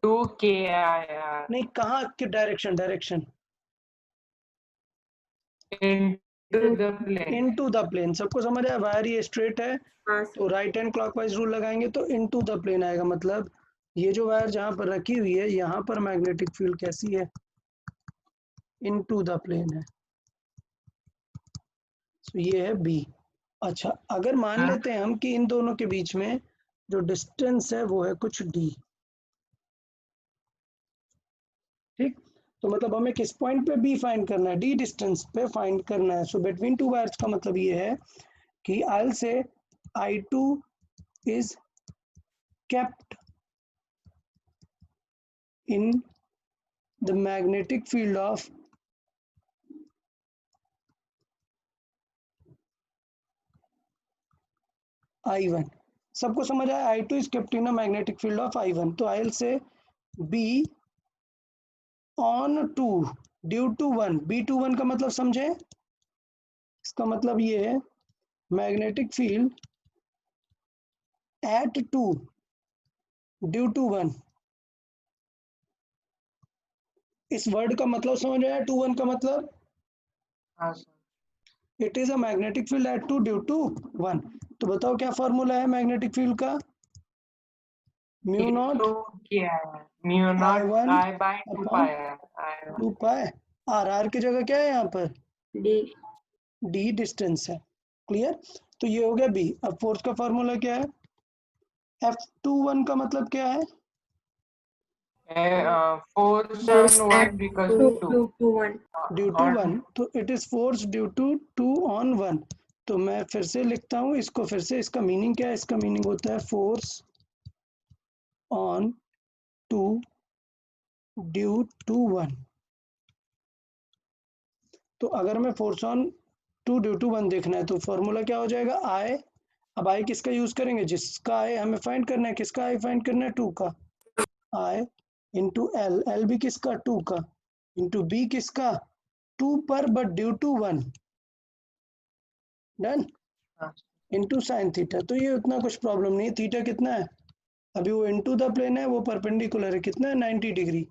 2KIR नहीं, कहाँ की direction, direction into the plane. Into the plane. सबको समझ आया? वायर ये स्ट्रेट है हाँ तो राइट हैंड क्लॉकवाइज रूल लगाएंगे तो इनटू द प्लेन आएगा। मतलब ये जो वायर जहां पर रखी हुई है यहाँ पर मैग्नेटिक फील्ड कैसी है, इनटू द प्लेन है। तो ये है B। अच्छा, अगर मान हाँ। लेते हैं हम कि इन दोनों के बीच में जो डिस्टेंस है वो है कुछ D। ठीक, तो मतलब हमें किस पॉइंट पे B फाइंड करना है, D डिस्टेंस पे फाइंड करना है। सो बिटवीन टू वायर्स का मतलब ये है कि I'll say I2 is kept in the magnetic field of I1। सबको समझ आया? I2 is kept in a magnetic field of I1। तो I'll say B on 2 due to 1। B to 1 का मतलब समझे? इसका मतलब ये है magnetic field at 2 due to 1। इस वर्ड का मतलब समझ आया? 2 1 का मतलब हाँ, sir. It is a magnetic field at 2 due to 1। तो बताओ क्या फॉर्मूला है मैग्नेटिक फील्ड का, mu naught 2KIR mu naught I1 I by 2 pi upon I1. 2 pi R की जगह क्या है यहाँ पर, D D डिस्टेंस है। क्लियर? तो ये हो गया B। अब फोर्स का फॉर्मूला क्या है, F21 का मतलब क्या है, Force force on at 1 because 2 2. to 1 due to On 1। तो it is force due to 2 on 1। तो मैं फिर से लिखता हूँ इसको, फिर से इसका मीनिंग क्या है, इसका मीनिंग होता है फोर्स ऑन 2 ड्यू टू 1। तो अगर मैं फोर्स ऑन 2 ड्यू टू 1 देखना है तो फॉर्मूला क्या हो जाएगा, I। अब I किसका यूज करेंगे, जिसका I हमें फाइंड करना है, किसका I फाइंड करना है, 2 का। I इंटू L, L भी किसका, 2 का, इंटू B किसका, 2 पर बट ड्यू टू 1। डन। हाँ, इंटू साइन थीटा। तो ये उतना कुछ प्रॉब्लम नहीं है। थीटा कितना है, अभी वो इनटू द प्लेन है, वो परपेंडिकुलर है, कितना है, 90 डिग्री।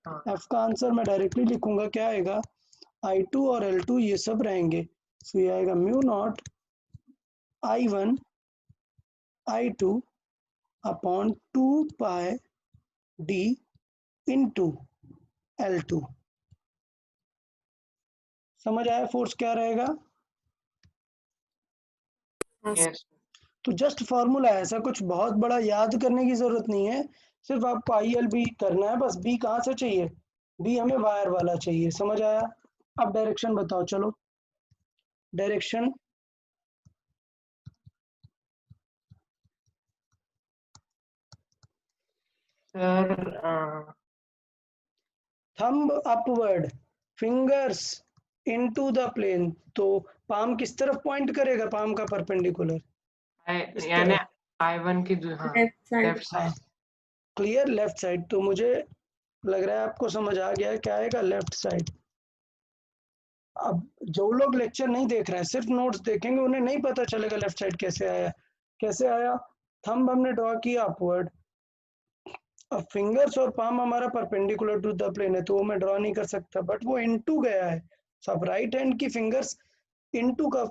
हाँ. एफ का आंसर मैं डायरेक्टली लिखूंगा, क्या आएगा, I2 और L2 ये सब रहेंगे। सो ये आएगा mu naught I1 I2 upon 2 पाई D इंटू L2। समझ आया फोर्स क्या रहेगा? Yes. तो जस्ट फॉर्मूला है, ऐसा कुछ बहुत बड़ा याद करने की जरूरत नहीं है, सिर्फ आपको ILB करना है बस। B कहाँ से चाहिए, B हमें वायर वाला चाहिए। समझ आया? अब डायरेक्शन बताओ, चलो direction. Sir, thumb upward, fingers into the plane. तो पाम किस तरफ पॉइंट करेगा, पाम का परपेंडिकुलर इस यानी तरफ। I1 की हाँ left side left side. Clear? Left side. तो मुझे लग रहा है आपको समझ आ गया है क्या आएगा लेफ्ट साइड। अब जो लोग लेक्चर नहीं देख रहे हैं सिर्फ नोट्स देखेंगे उन्हें नहीं पता चलेगा लेफ्ट साइड कैसे आया। कैसे आया, थंब हमने ड्रॉ किया अपवर्ड, अब फिंगर्स और पाम हमारा परपेंडिकुलर टू द प्लेन है तो वो मैं ड्रॉ नहीं कर सकता, बट वो इनटू गया है। सो आप राइट हैंड की फिंगर्स इनटू का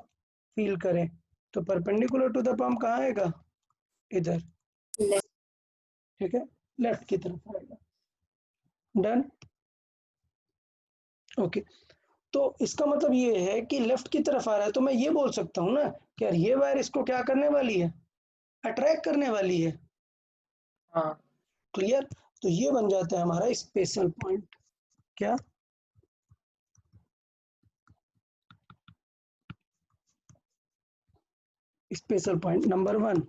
फील करें तो परपेंडिकुलर टू द पाम कहाँ आएगा, इधर, Left. ठीक है, लेफ्ट की तरफ आएगा। Done, okay. तो इसका मतलब ये है कि लेफ्ट की तरफ आ रहा है तो मैं ये बोल सकता हूँ ना कि यार ये वायर इसको क्या करने वाली है, अट्रैक्ट करने वाली है। हाँ क्लियर, तो ये बन जाता है हमारा स्पेशल पॉइंट। क्या, special point number 1।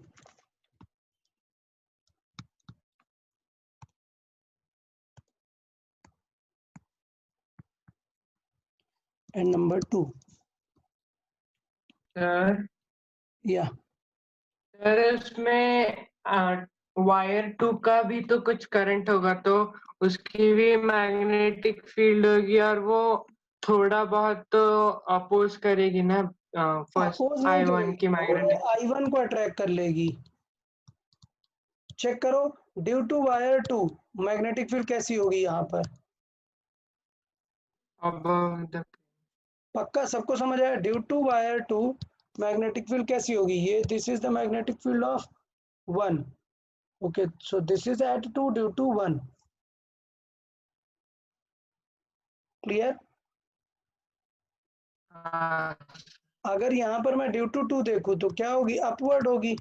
And number 2। Sir, या सर इसमें वायर 2 का भी तो कुछ करंट होगा तो उसकी भी मैग्नेटिक फील्ड होगी और वो थोड़ा बहुत तो अपोज करेगी ना फर्स्ट अपोज नहीं I1 की करेगी, मैग्नेटिक। I1 को अट्रैक्ट कर लेगी। चेक करो, due to wire 2 magnetic field कैसी होगी यहाँ पर, अब पक्का सबको समझ आया, due to wire 2 magnetic field कैसी होगी, ये this is the magnetic field of 1, okay, so this is at 2 due to 1। Clear, हाँ अगर यहाँ पर मैं ड्यू टू 2 देखूँ तो क्या होगी, अपवर्ड होगी।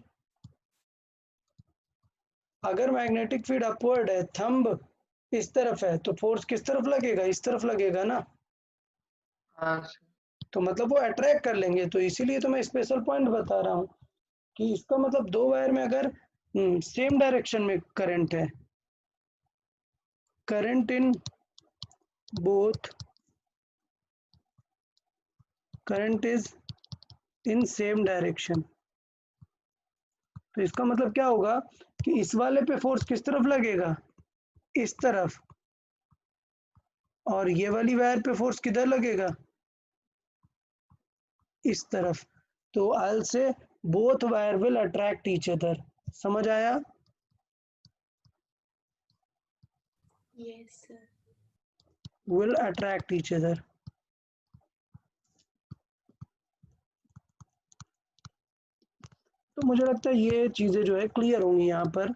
अगर मैग्नेटिक फील्ड अपवर्ड है, थंब इस तरफ है तो फोर्स किस तरफ लगेगा, इस तरफ लगेगा ना, हाँ तो मतलब वो अट्रैक्ट कर लेंगे। तो इसीलिए तो मैं स्पेशल पॉइंट बता रहा हूँ कि इसका मतलब दो वायर में अगर सेम डायरेक्शन में करंट है, current in both, current is in same direction, तो इसका मतलब क्या होगा कि इस वाले पे फोर्स किस तरफ लगेगा, इस तरफ, और ये वाली वायर पे फोर्स किधर लगेगा, इस तरफ। तो आई से both wire will attract each other. समझ आया, Yes, sir. Will attract each other. तो मुझे लगता है ये चीजें जो है क्लियर होंगी यहाँ पर,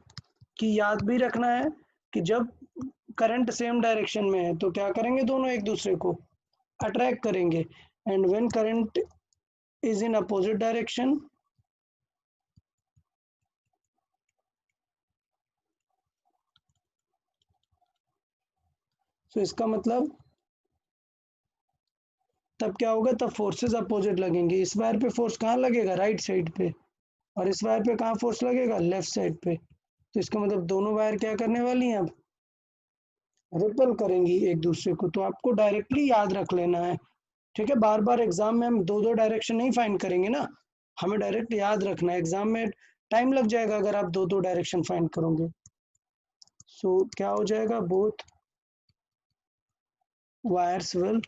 कि याद भी रखना है कि जब करंट सेम डायरेक्शन में है तो क्या करेंगे, दोनों एक दूसरे को अट्रैक्ट करेंगे, and when current is in opposite direction, तो इसका मतलब तब क्या होगा, तब फोर्सेस अपोजिट लगेंगे। इस वायर पे फोर्स कहाँ लगेगा, राइट साइड पे, और इस वायर पे कहाँ फोर्स लगेगा, लेफ्ट साइड पे। तो इसका मतलब दोनों वायर क्या करने वाली हैं, अब रिपल करेंगी एक दूसरे को। तो आपको डायरेक्टली याद रख लेना है, ठीक है। बार बार एग्जाम में हम दो दो डायरेक्शन नहीं फाइंड करेंगे ना, हमें डायरेक्ट याद रखना है। एग्जाम में टाइम लग जाएगा अगर आप दो दो डायरेक्शन फाइंड करोगे। सो क्या हो जाएगा, both wires will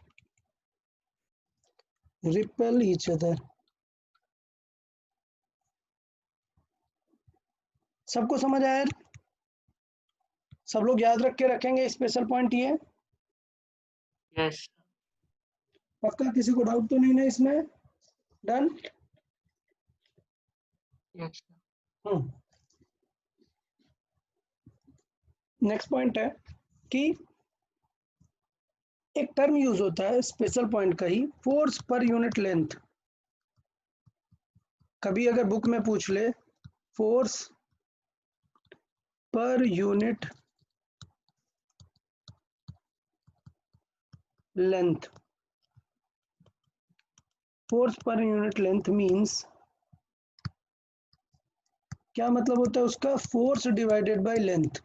repel each other. सबको समझ आया, सब लोग याद रख के रखेंगे स्पेशल पॉइंट ये, यस पक्का, किसी को डाउट तो नहीं ना इसमें। डन। यस नेक्स्ट पॉइंट है कि एक टर्म यूज होता है स्पेशल पॉइंट का ही, फोर्स पर यूनिट लेंथ। कभी अगर बुक में पूछ ले force per unit length, force per unit length means क्या मतलब होता है उसका, फोर्स डिवाइडेड बाय लेंथ।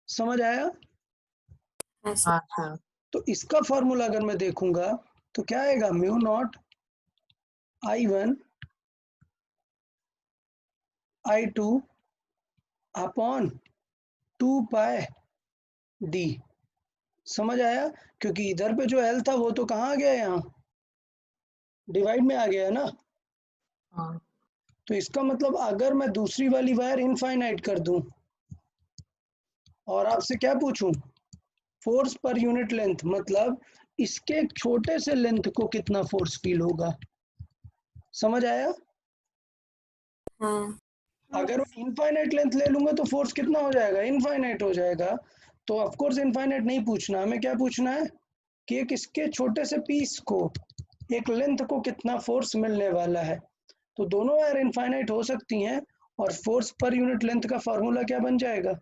समझ आया, Yes, sir. हाँ सर तो इसका फॉर्मूला अगर मैं देखूंगा तो क्या आएगा, mu naught I1 I2 upon 2 पाई डी। समझ आया? क्योंकि इधर पे जो एल था वो तो कहाँ आ गया, यहाँ डिवाइड में आ गया है ना। हाँ, तो इसका मतलब अगर मैं दूसरी वाली वायर इनफाइनाइट कर दूं और आपसे क्या पूछूं, फोर्स पर यूनिट लेंथ, मतलब इसके एक छोटे से लेंथ को कितना फोर्स फील होगा। समझ आया? हाँ। अगर मैं इनफाइनाइट लेंथ ले लूंगा तो फोर्स कितना हो जाएगा, इनफाइनाइट हो जाएगा। तो ऑफ कोर्स इनफाइनाइट नहीं पूछना, हमें क्या पूछना है कि एक इसके छोटे से पीस को, एक लेंथ को कितना फोर्स मिलने वाला है। तो दोनों वायर इनफाइनाइट हो सकती हैं और फोर्स पर यूनिट लेंथ का फॉर्मूला क्या बन जाएगा,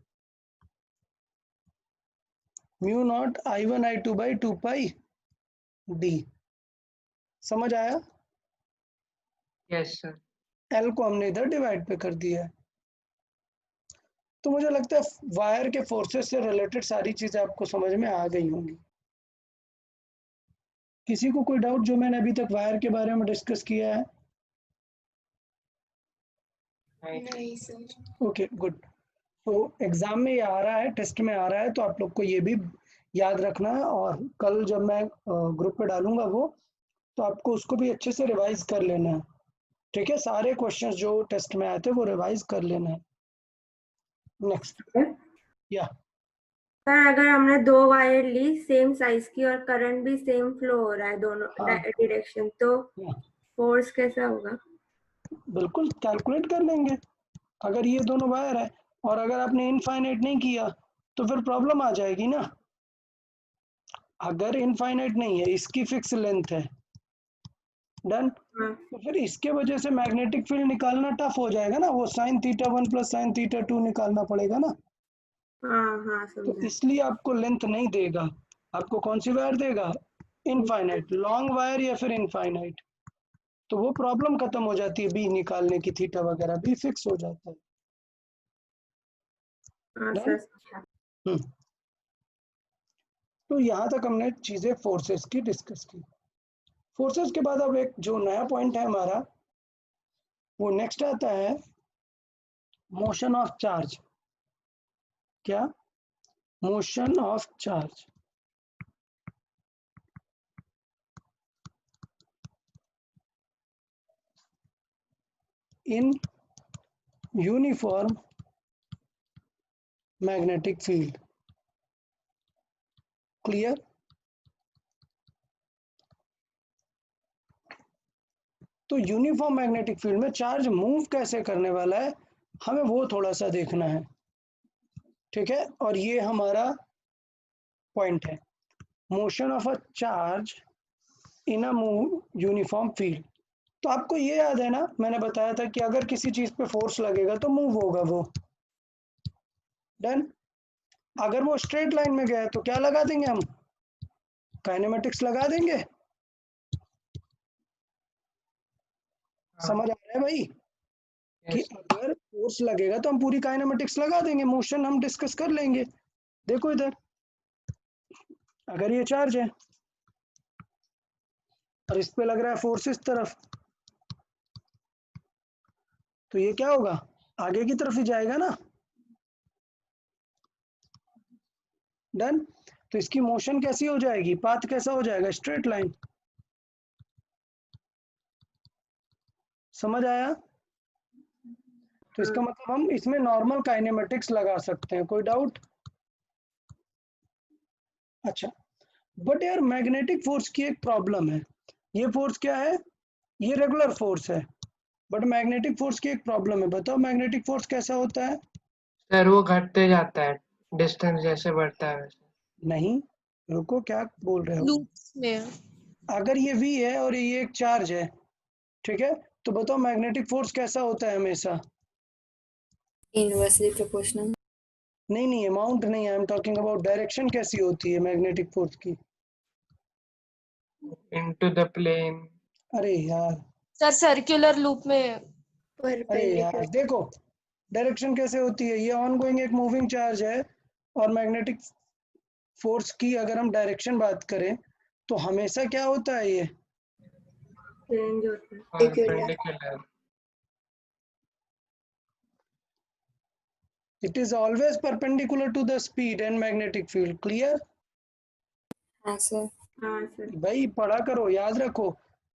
म्यू नॉट I1I2/2 डी। समझ आया? Yes sir. एल को हमने इधर डिवाइड पे कर दिया है। तो मुझे लगता है वायर के फोर्सेस से रिलेटेड सारी चीजें आपको समझ में आ गई होंगी। किसी को कोई डाउट जो मैंने अभी तक वायर के बारे में डिस्कस किया है? नहीं सर। Okay good. तो एग्जाम में ये आ रहा है, टेस्ट में आ रहा है, तो आप लोग को ये भी याद रखना है। और कल जब मैं ग्रुप पे डालूंगा वो, तो आपको उसको भी अच्छे से रिवाइज कर लेना है। ठीक है, सारे क्वेश्चंस जो टेस्ट में आए थे वो रिवाइज कर लेना है। नेक्स्ट या सर अगर हमने दो वायर ली सेम साइज की और करंट भी सेम फ्लो हो रहा है दोनों हाँ, डायरेक्शन, तो या फोर्स कैसा होगा? बिल्कुल कैलकुलेट कर लेंगे। अगर ये दोनों वायर है और अगर आपने इनफाइनाइट नहीं किया तो फिर प्रॉब्लम आ जाएगी ना। अगर इनफाइनाइट नहीं है, इसकी फिक्स लेंथ है, डन, हाँ तो फिर इसके वजह से मैग्नेटिक फील्ड निकालना टफ हो जाएगा ना। वो sin θ1 + sin θ2 निकालना पड़ेगा ना। हाँ हाँ तो समझा। इसलिए आपको लेंथ नहीं देगा, आपको कौन सी वायर देगा, इनफाइनाइट लॉन्ग वायर या फिर इनफाइनाइट। तो वो प्रॉब्लम खत्म हो जाती है, बी निकालने की, थीटा वगैरह भी फिक्स हो जाता है। हाँ डन। सर समझा। तो यहाँ तक हमने चीजें फोर्सेस की डिस्कस की। फोर्सेस के बाद अब एक जो नया पॉइंट है हमारा, वो नेक्स्ट आता है मोशन ऑफ चार्ज। क्या? Motion of charge in uniform magnetic field. Clear? तो यूनिफॉर्म मैग्नेटिक फील्ड में चार्ज मूव कैसे करने वाला है, हमें वो थोड़ा सा देखना है। ठीक है, और ये हमारा पॉइंट है, motion of a charge in a move uniform field. तो आपको ये याद है ना, मैंने बताया था कि अगर किसी चीज पे फोर्स लगेगा तो मूव होगा वो। डन। अगर वो स्ट्रेट लाइन में गया है तो क्या लगा देंगे हम, काइनेमेटिक्स लगा देंगे। समझ आ रहा है भाई कि यस अगर फोर्स लगेगा तो हम पूरी काइनेमेटिक्स लगा देंगे, मोशन हम डिस्कस कर लेंगे। देखो इधर, अगर ये चार्ज है और इस पे लग रहा है फोर्स इस तरफ, तो ये क्या होगा, आगे की तरफ ही जाएगा ना। डन। तो इसकी मोशन कैसी हो जाएगी, पाथ कैसा हो जाएगा, स्ट्रेट लाइन। समझ आया? तो इसका मतलब हम इसमें नॉर्मल काइनेमेटिक्स लगा सकते हैं, कोई डाउट? अच्छा, बट यार मैग्नेटिक फोर्स की एक प्रॉब्लम है। ये फोर्स क्या है, ये रेगुलर फोर्स है, बट मैग्नेटिक फोर्स की एक प्रॉब्लम है। बताओ मैग्नेटिक फोर्स कैसा होता है। सर, वो घटते जाता है डिस्टेंस जैसे बढ़ता है वैसे। नहीं, रुको, क्या बोल रहे हो। लूप्स में। अगर ये V है और ये एक चार्ज है, ठीक है, तो बताओ मैग्नेटिक फोर्स कैसा होता है हमेशा। Inversely proportional. नहीं नहीं, अमाउंट नहीं, I am talking about direction कैसी होती है मैग्नेटिक फोर्स की। Into the plane. अरे यार, सर सर्कुलर लूप में। अरे यार देखो, डायरेक्शन कैसे होती है, ये ऑन गोइंग एक मूविंग चार्ज है, और मैग्नेटिक फोर्स की अगर हम डायरेक्शन बात करें तो हमेशा क्या होता है, ये चेंज होता है। Perpendicular. It is always perpendicular to the speed and magnetic field. Clear? हाँ सर। हाँ सर। भाई पढ़ा करो, याद रखो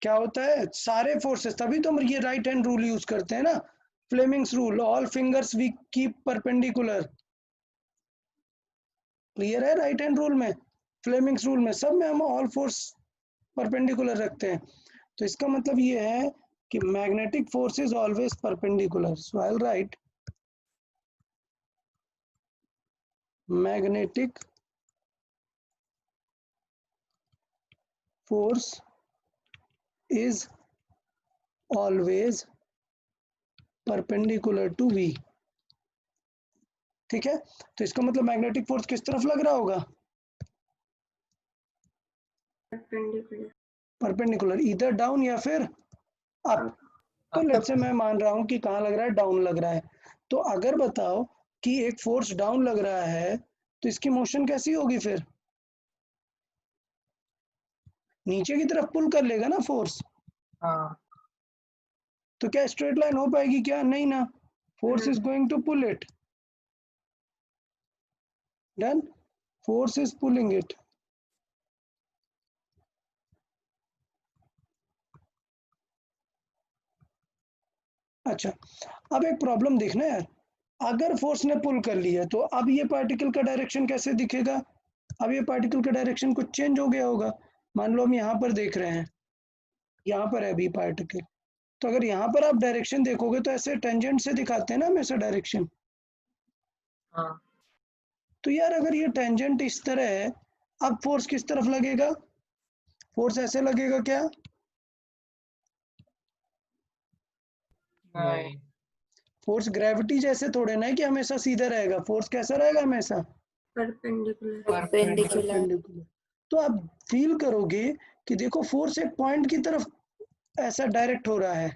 क्या होता है सारे फोर्सेस, तभी तो हम ये राइट हैंड रूल यूज करते हैं ना, Fleming's rule, all fingers we keep perpendicular. Clear है? राइट हैंड रूल में, फ्लेमिंग्स रूल में, सब में हम ऑल फोर्स परपेंडिकुलर रखते हैं। तो इसका मतलब ये है कि magnetic force is always perpendicular. So I will write magnetic force is always perpendicular to V। ठीक है, तो इसका मतलब मैग्नेटिक फोर्स किस तरफ लग रहा होगा? परपेंडिकुलर। परपेंडिकुलर, इधर डाउन या फिर अप। तो लेट्स से मैं मान रहा हूं कि कहाँ लग रहा है, डाउन लग रहा है। तो अगर बताओ कि एक फोर्स डाउन लग रहा है तो इसकी मोशन कैसी होगी? फिर नीचे की तरफ पुल कर लेगा ना फोर्स। हाँ। तो क्या स्ट्रेट लाइन हो पाएगी? क्या नहीं ना, force is going to pull it. Done, force is pulling it. अच्छा, अब एक प्रॉब्लम देखना यार, अगर फोर्स ने पुल कर लिया तो अब ये पार्टिकल का डायरेक्शन कैसे दिखेगा? अब ये पार्टिकल का डायरेक्शन कुछ चेंज हो गया होगा। मान लो हम यहाँ पर देख रहे हैं, यहाँ पर है अभी पार्टिकल, तो अगर यहाँ पर आप डायरेक्शन देखोगे तो ऐसे टेंजेंट से दिखाते हैं ना हमेशा डायरेक्शन। हाँ। तो यार अगर ये टेंजेंट इस तरह है, अब फोर्स किस तरफ लगेगा? फोर्स ऐसे लगेगा क्या? नहीं। फोर्स ग्रेविटी जैसे थोड़े ना है कि हमेशा सीधा रहेगा, फोर्स कैसा रहेगा हमेशा? परपेंडिकुलर। परपेंडिकुलर। परपेंडिकुलर। तो आप फील करोगे कि देखो फोर्स एक पॉइंट की तरफ ऐसा डायरेक्ट हो रहा है,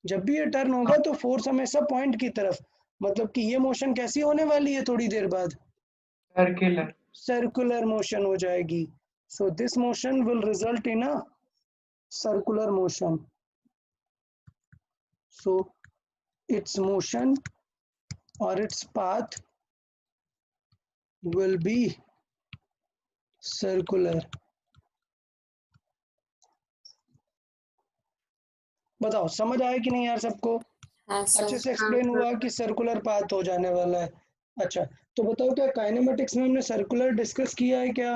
जब भी ये टर्न होगा तो फोर्स हमेशा पॉइंट की तरफ, मतलब कि ये मोशन कैसी होने वाली है थोड़ी देर बाद? सर्कुलर। सर्कुलर मोशन हो जाएगी। So this motion will result in a circular motion. So its motion or its path will be circular। बताओ समझ आया कि नहीं यार सबको? हाँ अच्छे सर। से एक्सप्लेन हुआ कि सर्कुलर पाथ हो जाने वाला है। अच्छा, तो बताओ क्या काइनेमेटिक्स में हमने सर्कुलर डिस्कस किया है क्या?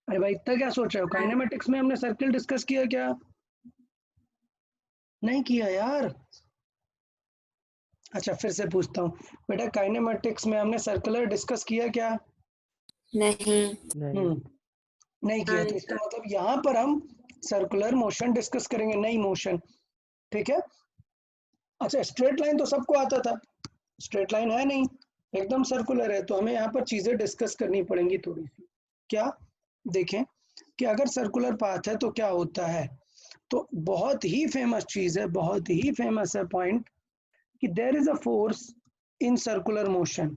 अरे भाई इतना क्या सोच रहे हो, काइनेमेटिक्स में हमने सर्कल डिस्कस किया क्या? नहीं किया यार। अच्छा फिर से पूछता हूँ बेटा, काइनेमेटिक्स में हमने सर्कुलर डिस्कस किया क्या? नहीं। नहीं किया। तो इसका मतलब यहाँ पर हम सर्कुलर मोशन डिस्कस करेंगे, नई मोशन। ठीक है। अच्छा, स्ट्रेट लाइन तो सबको आता था, स्ट्रेट लाइन है नहीं, एकदम सर्कुलर है, तो हमें यहाँ पर चीजें डिस्कस करनी पड़ेंगी थोड़ी सी। क्या? देखें कि अगर सर्कुलर पाथ है तो क्या होता है। तो बहुत ही फेमस चीज है, बहुत ही फेमस है पॉइंट, कि there is a force in circular motion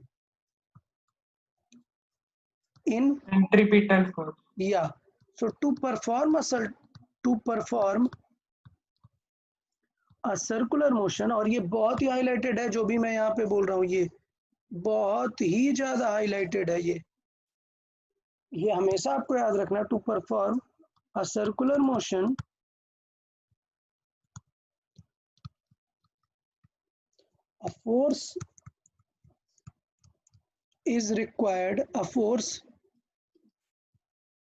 in centripetal force. या so to perform a circular motion, और ये बहुत ही हाईलाइटेड है जो भी मैं यहाँ पे बोल रहा हूँ, ये बहुत ही ज्यादा हाईलाइटेड है। ये हमेशा आपको याद रखना, to perform a circular motion a force is required, a force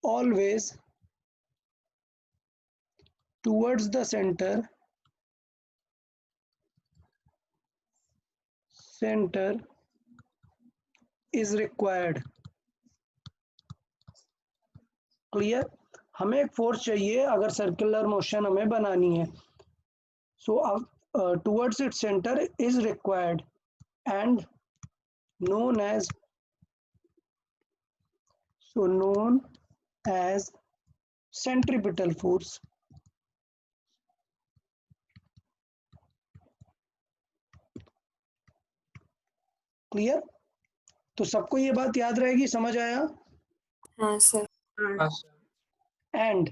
always towards the center is required। Clear? हमें एक फोर्स चाहिए अगर सर्कुलर मोशन हमें बनानी है, सो towards its center is required and known as centripetal force। Clear? तो सबको ये बात याद रहेगी, समझ आया? हाँ सर। हाँ सर। एंड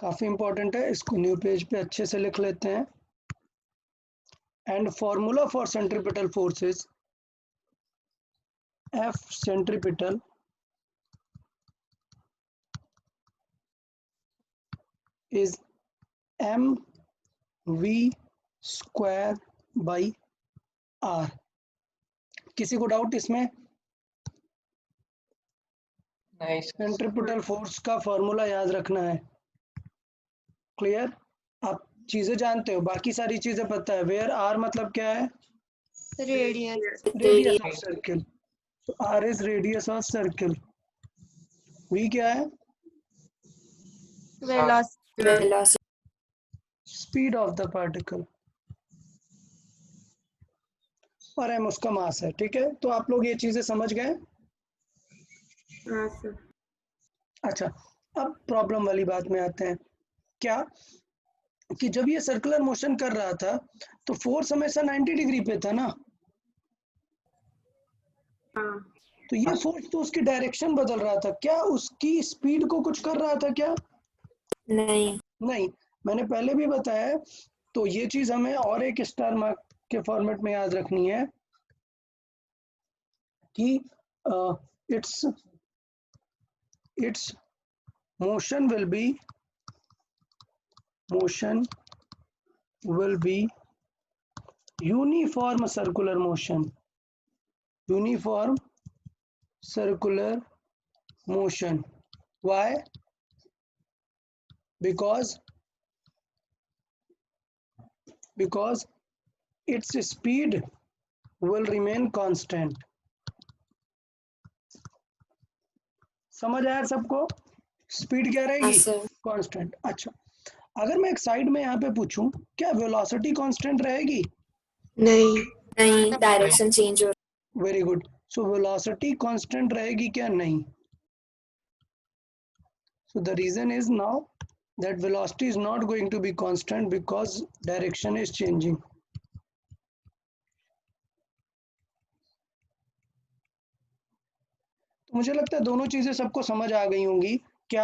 काफी इंपॉर्टेंट है, इसको न्यू पेज पे अच्छे से लिख लेते हैं। And formula for centripetal forces, F centripetal is mv square by r। किसी को डाउट इसमें? नाइस। सेंट्रीपिटल फोर्स का फॉर्मूला याद रखना है। क्लियर? आप चीजें जानते हो, बाकी सारी चीजें पता है। वेयर आर मतलब क्या है? रेडियस। Radius of circle. तो R is radius of circle. V क्या है? Velocity. Velocity. Speed of the particle. और एम उसका मास है। ठीक है, तो आप लोग ये चीजें समझ गए? हाँ सर। अच्छा, अब प्रॉब्लम वाली बात में आते हैं। क्या कि जब ये सर्कुलर मोशन कर रहा था तो फोर्स हमेशा 90 डिग्री पे था ना। हाँ। तो ये फोर्स तो उसकी डायरेक्शन बदल रहा था, क्या उसकी स्पीड को कुछ कर रहा था क्या? नहीं। नहीं, मैंने पहले भी बताया। तो ये चीज हमें और एक स्टार मार्क के फॉर्मेट में याद रखनी है कि it's motion will be uniform circular motion, uniform circular motion. Why? Because its speed will remain constant. समझ आया सबको? स्पीड क्या हाँ रहेगी? सर। कांस्टेंट। अच्छा, अगर मैं एक साइड में यहाँ पे पूछूं, क्या वेलोसिटी कांस्टेंट रहेगी? नहीं। नहीं, डायरेक्शन चेंज हो। Very good. So velocity constant रहेगी क्या? नहीं। So the reason is now that velocity is not going to be constant because direction is changing. तो मुझे लगता है दोनों चीजें सबको समझ आ गई होंगी। क्या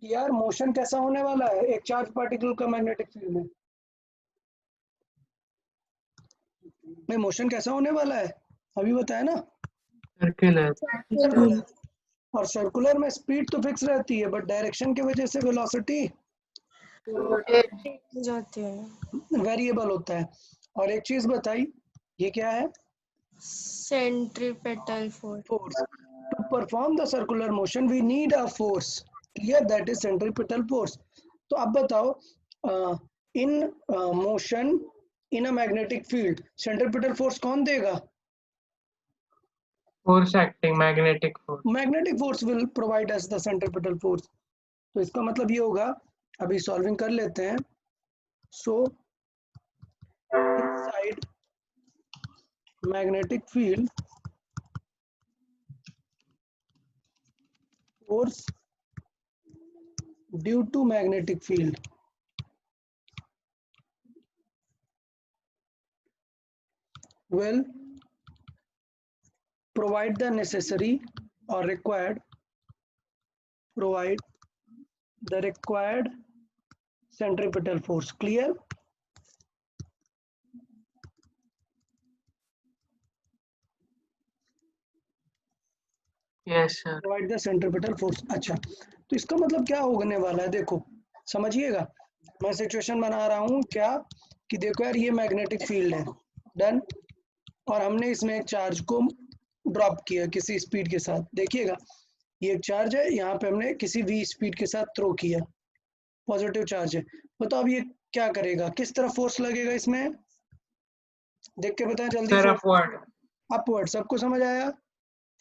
यार, मोशन कैसा होने वाला है एक चार्ज पार्टिकल का मैग्नेटिक फील्ड में? नहीं, मोशन कैसा होने वाला है अभी बताया ना? सर्कुलर। और सर्कुलर में स्पीड तो फिक्स रहती है, बट डायरेक्शन की वजह से वेलोसिटी चेंज होती है, वेरिएबल होता है। और एक चीज बताई, ये क्या है? Centripetal force. Force. To perform the circular motion, we need a force. Clear? That is centripetal force. तो अब बताओ, in motion in a magnetic field, centripetal force कौन देगा? Force acting, magnetic force. Magnetic force will provide us the centripetal force. तो इसका मतलब ये होगा, अभी सॉल्विंग कर लेते हैं। So inside magnetic field, force due to magnetic field will provide the necessary or required centripetal force. Clear? Yes sir. Provide the centripetal force. अच्छा, तो इसका मतलब क्या होने वाला है? देखो समझिएगा, मैं सिचुएशन बना रहा हूँ क्या कि देखो यार, ये मैग्नेटिक फील्ड है, डन। और हमने इसमें एक चार्ज को ड्रॉप किया किसी स्पीड के साथ। देखिएगा, ये एक चार्ज है, यहाँ पे हमने किसी v स्पीड के साथ थ्रो किया, पॉजिटिव चार्ज है। बताओ अब ये क्या करेगा, किस तरफ फोर्स लगेगा इसमें? देख के बताएं जल्दी। Sir upward. अपवर्ड। सबको समझ आया?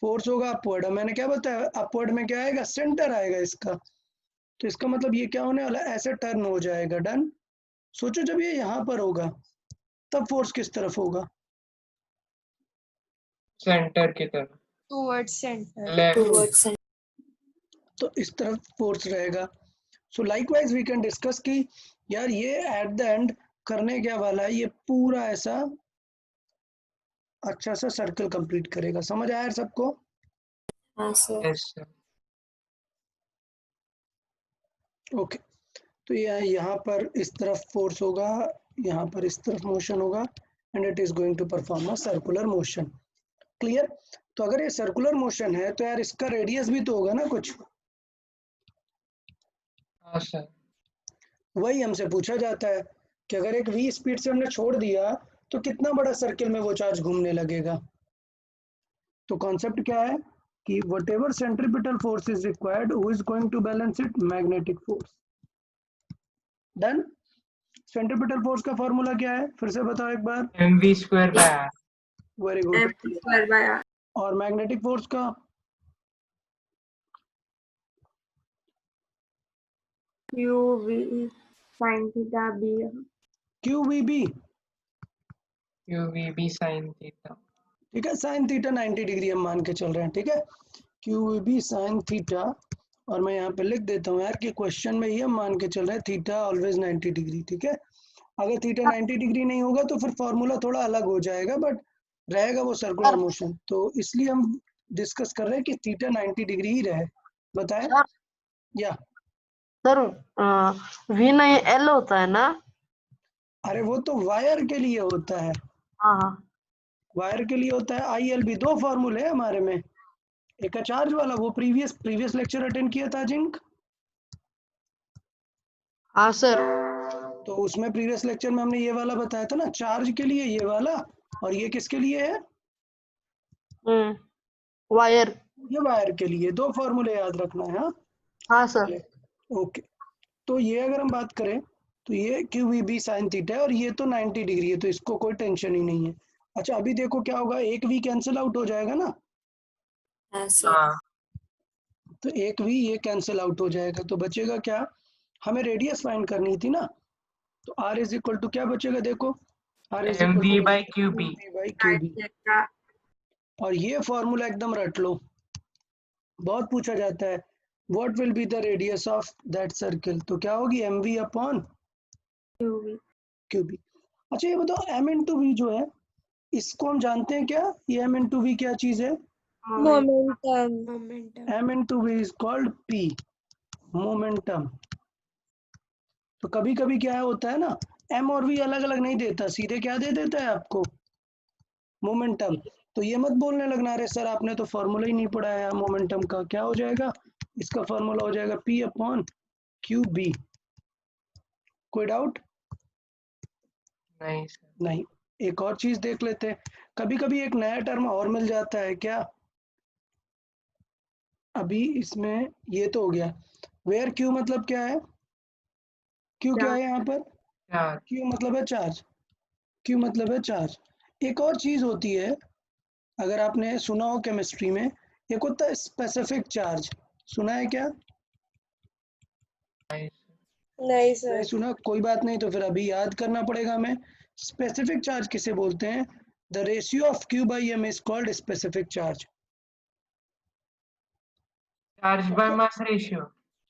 फोर्स होगा अपवर्ड। मैंने क्या बताया? अपवर्ड में क्या आएगा? सेंटर आएगा इसका। तो इसका मतलब ये क्या होने वाला है? ऐसे टर्न हो जाएगा, डन। सोचो जब ये यहाँ पर होगा तब फोर्स किस तरफ होगा? सेंटर की तरफ। Towards centre. लेफ्ट। टुवर्ड्स। तो इस तरफ फोर्स रहेगा। So likewise we can discuss कि यार ये एट द एंड करने क्या वाला है, ये पूरा ऐसा अच्छा सा सर्कल कंप्लीट करेगा। समझ आया सबको? हाँ सर। Yes sir. ओके, तो यहाँ पर इस तरफ फोर्स होगा, यहाँ पर इस तरफ मोशन होगा, and it is going to perform a circular motion. Clear? तो अगर ये सर्कुलर मोशन है तो यार इसका रेडियस भी तो होगा ना कुछ, हाँ सर। वही हमसे पूछा जाता है कि अगर एक v स्पीड से हमने छोड़ दिया तो कितना बड़ा सर्किल में वो चार्ज घूमने लगेगा। तो कॉन्सेप्ट क्या है कि whatever centripetal force is required, who is going to balance it? Magnetic force. Done. Centripetal force का फॉर्मूला क्या है, फिर से बताओ एक बार। mv²/r। Very good. F²/r। और मैग्नेटिक फोर्स का? QV sin theta B। QVB। qvb sin theta। ठीक है, साइन थीटा 90 डिग्री हम मान के चल रहे हैं, ठीक है। QVB साइन थीटा, और मैं यहाँ पे लिख देता हूँ यार कि क्वेश्चन में ये हम मान के चल रहे हैं थीटा ऑलवेज 90 डिग्री, ठीक है। अगर थीटा 90 डिग्री नहीं होगा तो फिर फॉर्मूला थोड़ा अलग हो जाएगा, बट रहेगा वो सर्कुलर मोशन। तो इसलिए हम डिस्कस कर रहे हैं कि थीटा 90 डिग्री ही रहे। बताएं सर, या? सर V नहीं L होता है ना? अरे वो तो वायर के लिए होता है, हाँ हाँ वायर के लिए होता है। IL भी दो फॉर्मूले है हमारे में, एक चार्ज वाला, वो प्रीवियस लेक्चर अटेंड किया था जिंक, हाँ सर। तो उसमें प्रीवियस लेक्चर में हमने ये वाला बताया था ना, चार्ज के लिए ये वाला, और ये किसके लिए है? वायर। ये वायर के लिए। दो फॉर्मूले याद रखना है। हाँ हाँ सर। ओके। तो ये अगर हम बात करें तो ये QVB साइन थीटा है, और ये तो 90 डिग्री है, तो इसको कोई टेंशन ही नहीं है। अच्छा अभी देखो क्या होगा, एक V कैंसिल आउट हो जाएगा ना, हाँ सर। हाँ तो एक V ये कैंसिल आउट हो जाएगा, तो बचेगा क्या? हमें रेडियस फाइंड करनी थी ना, तो R इज इक्वल टू क्या बचेगा, देखो R is equal to mv/qb। QB। और ये फॉर्मूला एकदम रट लो, बहुत पूछा जाता है, what will be the radius of that circle, तो क्या होगी mv अपॉन QV। QB। अच्छा ये बताओ m इंटू v जो है, इसको हम जानते हैं क्या, ये m इंटू v क्या चीज है? Momentum. m into v is called p, momentum. तो कभी कभी क्या होता है ना, m और v अलग अलग नहीं देता, सीधे क्या दे देता है आपको? मोमेंटम। तो ये मत बोलने लगना अरे सर आपने तो फॉर्मूला ही नहीं पढ़ाया मोमेंटम का। क्या हो जाएगा इसका फॉर्मूला? हो जाएगा P अपॉन QB। कोई डाउट? नहीं सर। नहीं। एक और चीज देख लेते हैं, कभी कभी एक नया टर्म और मिल जाता है क्या। अभी इसमें ये तो हो गया, वेयर Q मतलब क्या है? Q क्या है यहाँ पर? चार। Q मतलब है चार्ज, Q मतलब है चार्ज। एक और चीज होती है, अगर आपने सुना हो केमिस्ट्री में, एक होता है स्पेसिफिक चार्ज, सुना है क्या? नहीं नहीं नहीं सर। सुना, कोई बात नहीं, तो फिर अभी याद करना पड़ेगा हमें। स्पेसिफिक चार्ज किसे बोलते हैं? The ratio of Q by M is called specific charge. Charge by mass ratio.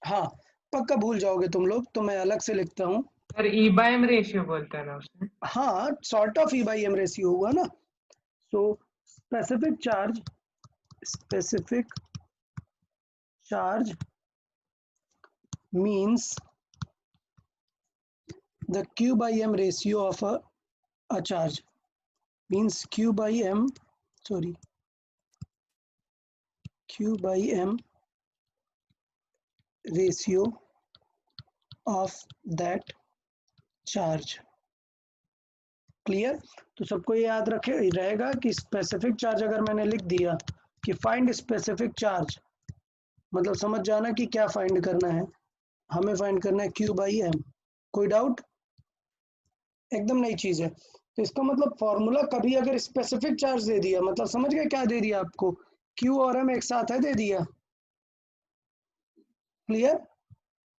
हाँ पक्का भूल जाओगे तुम लोग, तो मैं अलग से लिखता हूँ। सर E/m रेशियो बोलते हैं ना उसमें। हाँ sort of E by M ratio हुआ ना। So specific charge, specific charge means the Q by M ratio of a charge, means Q by M, sorry, Q by M ratio of that charge। Clear? तो सबको ये याद रखे रहेगा कि specific charge अगर मैंने लिख दिया कि फाइंड स्पेसिफिक चार्ज, मतलब समझ जाना कि क्या फाइंड करना है, हमें फाइंड करना है Q by M। कोई डाउट? एकदम नई चीज है। तो इसका मतलब फॉर्मूला कभी अगर स्पेसिफिक चार्ज दे दिया, मतलब समझ गए क्या दे दिया आपको? Q और M एक साथ है, दे दिया। क्लियर?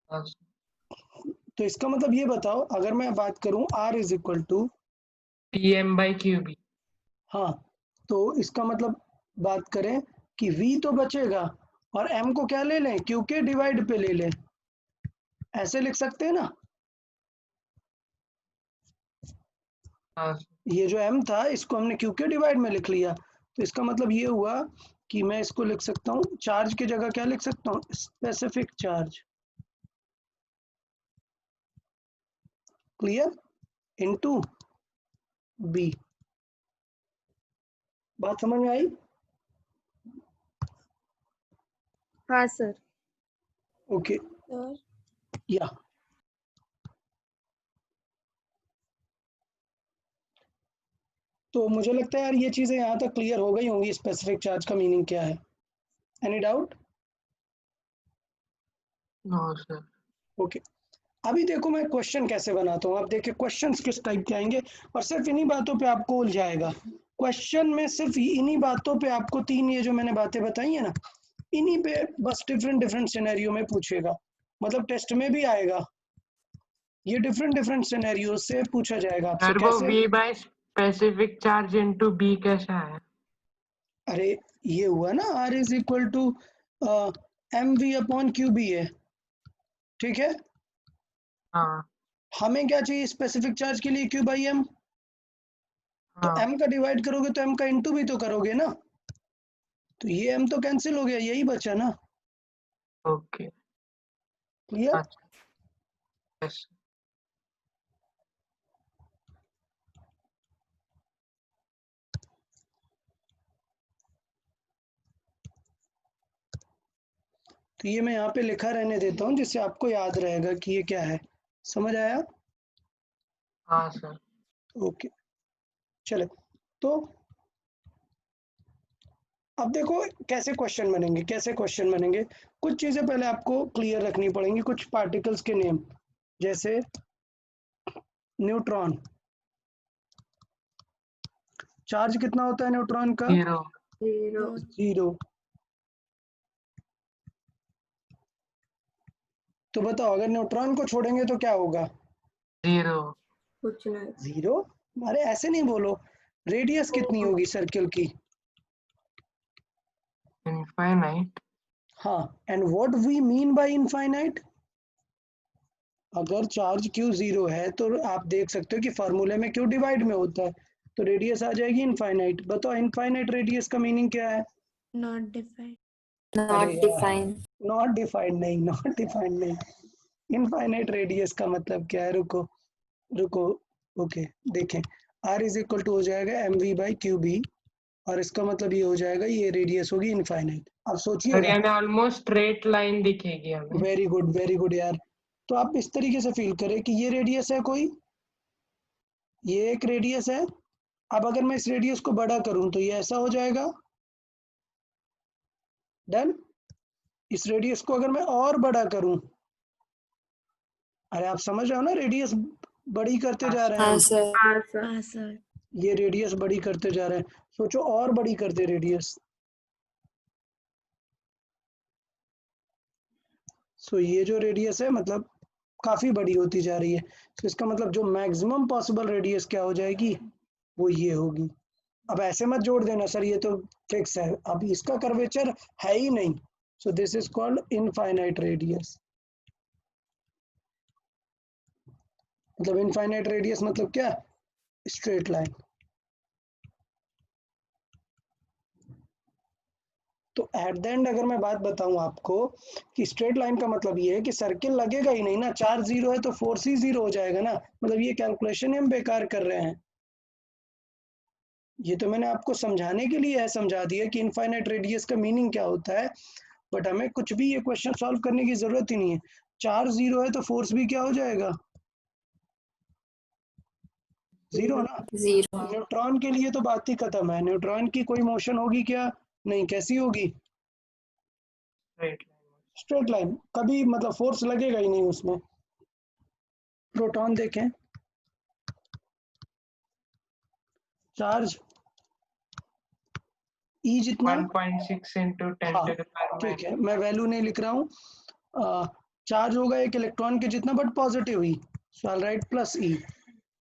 हाँ सर। तो इसका मतलब ये बताओ, अगर मैं बात करूं R is equal to, Pm/qb। हाँ तो इसका मतलब बात करें कि V तो बचेगा, और M को क्या ले लें, Q के डिवाइड पे ले लें, ऐसे लिख सकते हैं ना। हाँ सर। ये जो M था इसको हमने Q के डिवाइड में लिख लिया, तो इसका मतलब ये हुआ कि मैं इसको लिख सकता हूँ, चार्ज की जगह क्या लिख सकता हूँ, specific charge. Clear, into B. बात समझ में आई? हाँ सर। ओके, सर या तो मुझे लगता है यार ये चीजें यहाँ तक क्लियर हो गई होंगी, स्पेसिफिक चार्ज का मीनिंग क्या है। Any doubt? No sir. Okay, अभी देखो मैं क्वेश्चन कैसे बनाता हूँ। आप देखिए क्वेश्चंस किस टाइप के आएंगे, और सिर्फ इन्हीं बातों पे आपको उलझाएगा। क्वेश्चन में सिर्फ इन्हीं बातों पे आपको तीन ये जो मैंने बातें बताई है ना, इन्हीं पे बस डिफरेंट डिफरेंट सिनेरियो में पूछेगा, मतलब टेस्ट में भी आएगा। ये डिफरेंट डिफरेंट सिनेरियो से पूछा जाएगा आपसे। सर वो कैसे? V by specific charge into B कैसा है? अरे ये हुआ ना, R is equal to mv upon QB है, ठीक है। हाँ हमें क्या चाहिए स्पेसिफिक चार्ज के लिए? Q by M. तो हाँ m का डिवाइड करोगे तो m का इंटू भी तो करोगे ना, तो ये m तो कैंसिल हो गया, यही बचा ना। ओके। क्लियर? अच्छा यस। तो ये मैं यहाँ पे लिखा रहने देता हूँ जिससे आपको याद रहेगा कि ये क्या है। समझ आया? हाँ सर। ओके चले, तो अब देखो कैसे क्वेश्चन बनेंगे, कैसे क्वेश्चन बनेंगे। कुछ चीजें पहले आपको क्लियर रखनी पड़ेंगी, कुछ पार्टिकल्स के नेम, जैसे न्यूट्रॉन। चार्ज कितना होता है न्यूट्रॉन का? 0। 0 0। तो बताओ अगर न्यूट्रॉन को छोड़ेंगे तो क्या होगा? 0। कुछ नहीं। 0? अरे ऐसे नहीं बोलो, रेडियस कितनी होगी सर्किल की? इनफाइनाइट। हाँ, and what we mean by infinite? अगर चार्ज Q 0 है तो आप देख सकते हो कि फार्मूले में Q डिवाइड में होता है, तो रेडियस आ जाएगी इनफाइनाइट। बताओ इनफाइनाइट रेडियस का मीनिंग क्या है? Not defined. अरे नॉट यार, डिफाइंड। नॉट डिफाइंड नहीं, नॉट डिफाइंड नहीं। इनफाइनाइट रेडियस का मतलब क्या है? रुको रुको, ओके देखें, R इज इक्वल टू हो जाएगा mv बाई QB, और इसका मतलब ये हो जाएगा ये रेडियस होगी इनफाइनाइट। अब सर सोचिएगा। यानी ऑलमोस्ट स्ट्रेट लाइन दिखेगी हमें। वेरी गुड यार। तो आप इस तरीके से फील करें कि ये रेडियस है कोई, ये एक रेडियस है। अब अगर मैं इस रेडियस को बड़ा करूं तो ये ऐसा हो जाएगा। डन। इस रेडियस को अगर मैं और बड़ा करूं, अरे आप समझ रहे हो ना, रेडियस बड़ी करते जा रहे हैं हाँ हम। सर। हाँ सर। हाँ सर। ये रेडियस बड़ी करते जा रहे हैं, सोचो और बड़ी कर दे रेडियस। सो ये जो रेडियस है मतलब काफी बड़ी होती जा रही है, तो इसका मतलब जो मैक्सिमम पॉसिबल रेडियस क्या हो जाएगी, वो ये होगी। अब ऐसे मत जोड़ देना सर ये तो फिक्स है, अब इसका कर्वेचर है ही नहीं, सो this is called infinite radius. मतलब इनफाइनाइट रेडियस मतलब क्या? Straight line. तो एट द एंड अगर मैं बात बताऊं आपको कि स्ट्रेट लाइन का मतलब ये है कि सर्किल लगेगा ही नहीं ना, चार्ज 0 है तो फोर्स ही 0 हो जाएगा ना, मतलब ये कैलकुलेशन ही हम बेकार कर रहे हैं। ये तो मैंने आपको समझाने के लिए है, समझा दिया कि इनफाइनाइट रेडियस का मीनिंग क्या होता है, बट हमें कुछ भी ये क्वेश्चन सॉल्व करने की जरूरत ही नहीं है। चार्ज 0 है तो फोर्स भी क्या हो जाएगा? 0 ना। 0। न्यूट्रॉन के लिए तो बात ही खत्म है, न्यूट्रॉन की कोई मोशन होगी क्या? नहीं, कैसी होगी? Straight line. स्ट्रेट लाइन, कभी मतलब फोर्स लगेगा ही नहीं उसमें। प्रोटॉन देखें, चार्ज E जितना, 1.6 into 10 हाँ to the power ठीक है, minus। मैं वैल्यू नहीं लिख रहा हूँ। चार्ज होगा एक इलेक्ट्रॉन के जितना बट पॉजिटिव ही, so I write plus E।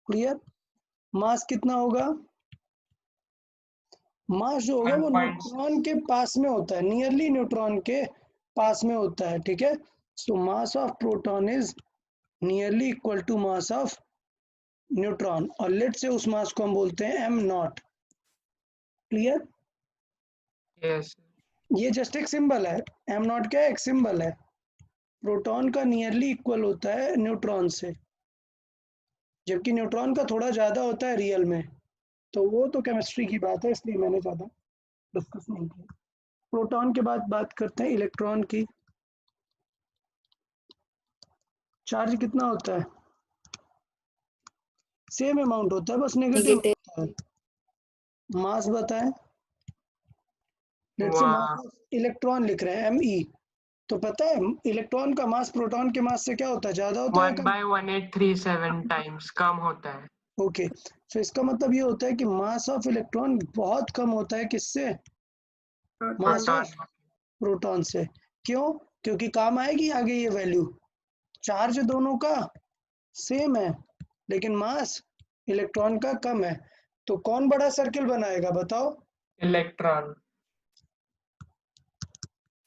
Clear? Mass कितना होगा? मास जो होगा वो 1.6। न्यूट्रॉन के पास में होता है, नियरली न्यूट्रॉन के पास में होता है, ठीक है। So mass of proton is nearly equal to mass of neutron, और लेट से उस मास को हम बोलते हैं m नॉट। क्लियर? यस। ये जस्ट एक सिंबल है, m नॉट क्या है? एक सिंबल है। प्रोटॉन का नियरली इक्वल होता है न्यूट्रॉन से, जबकि न्यूट्रॉन का थोड़ा ज़्यादा होता है रियल में। तो वो तो केमिस्ट्री की बात है, इसलिए मैंने ज़्यादा डिस्कस नहीं किया। प्रोटॉन के बाद बात करते हैं इलेक्ट्रॉन की। चार्ज कितना होता है? सेम अमाउंट होता है, बस नेगेटिव नेगेटिव होता है। मास बताएं। लेट्स से वाह मास ऑफ इलेक्ट्रॉन लिख रहे हैं Me, तो पता है इलेक्ट्रॉन का मास प्रोटॉन के मास से क्या होता है, ज्यादा होता है या कम? 1/1837 टाइम्स कम होता है। ओके, तो इसका मतलब ये होता है कि मास ऑफ इलेक्ट्रॉन बहुत कम होता है किससे? मास प्रोटॉन ऑफ प्रोटॉन से। क्यों? क्योंकि काम आएगी आगे ये वैल्यू। चार्ज दोनों का सेम है लेकिन मास इलेक्ट्रॉन का कम है, तो कौन बड़ा सर्किल बनाएगा बताओ? Electron.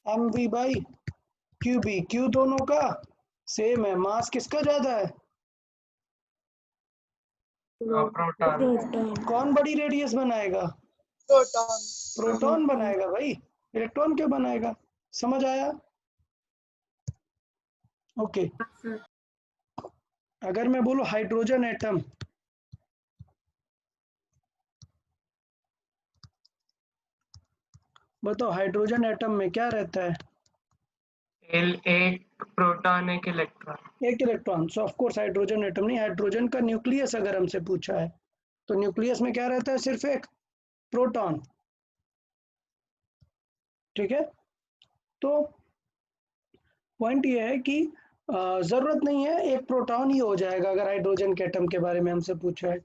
mv by Q Q दोनों का सेम है, मास किसका ज्यादा है? प्रोटॉन। प्रोटॉन कौन बड़ी रेडियस बनाएगा? प्रोटॉन। प्रोटॉन बनाएगा भाई, इलेक्ट्रॉन क्यों बनाएगा? समझ आया? ओके, अगर मैं बोलूं हाइड्रोजन एटम, बताओ हाइड्रोजन एटम में क्या रहता है? एक प्रोटॉन एक इलेक्ट्रॉन। एक electron. So of course hydrogen atom नहीं, हाइड्रोजन का न्यूक्लियस अगर हमसे पूछा है तो न्यूक्लियस में क्या रहता है? सिर्फ एक प्रोटॉन। ठीक है, तो पॉइंट ये है कि जरूरत नहीं है एक प्रोटॉन ही हो जाएगा अगर हाइड्रोजन के एटम के बारे में हमसे पूछा है।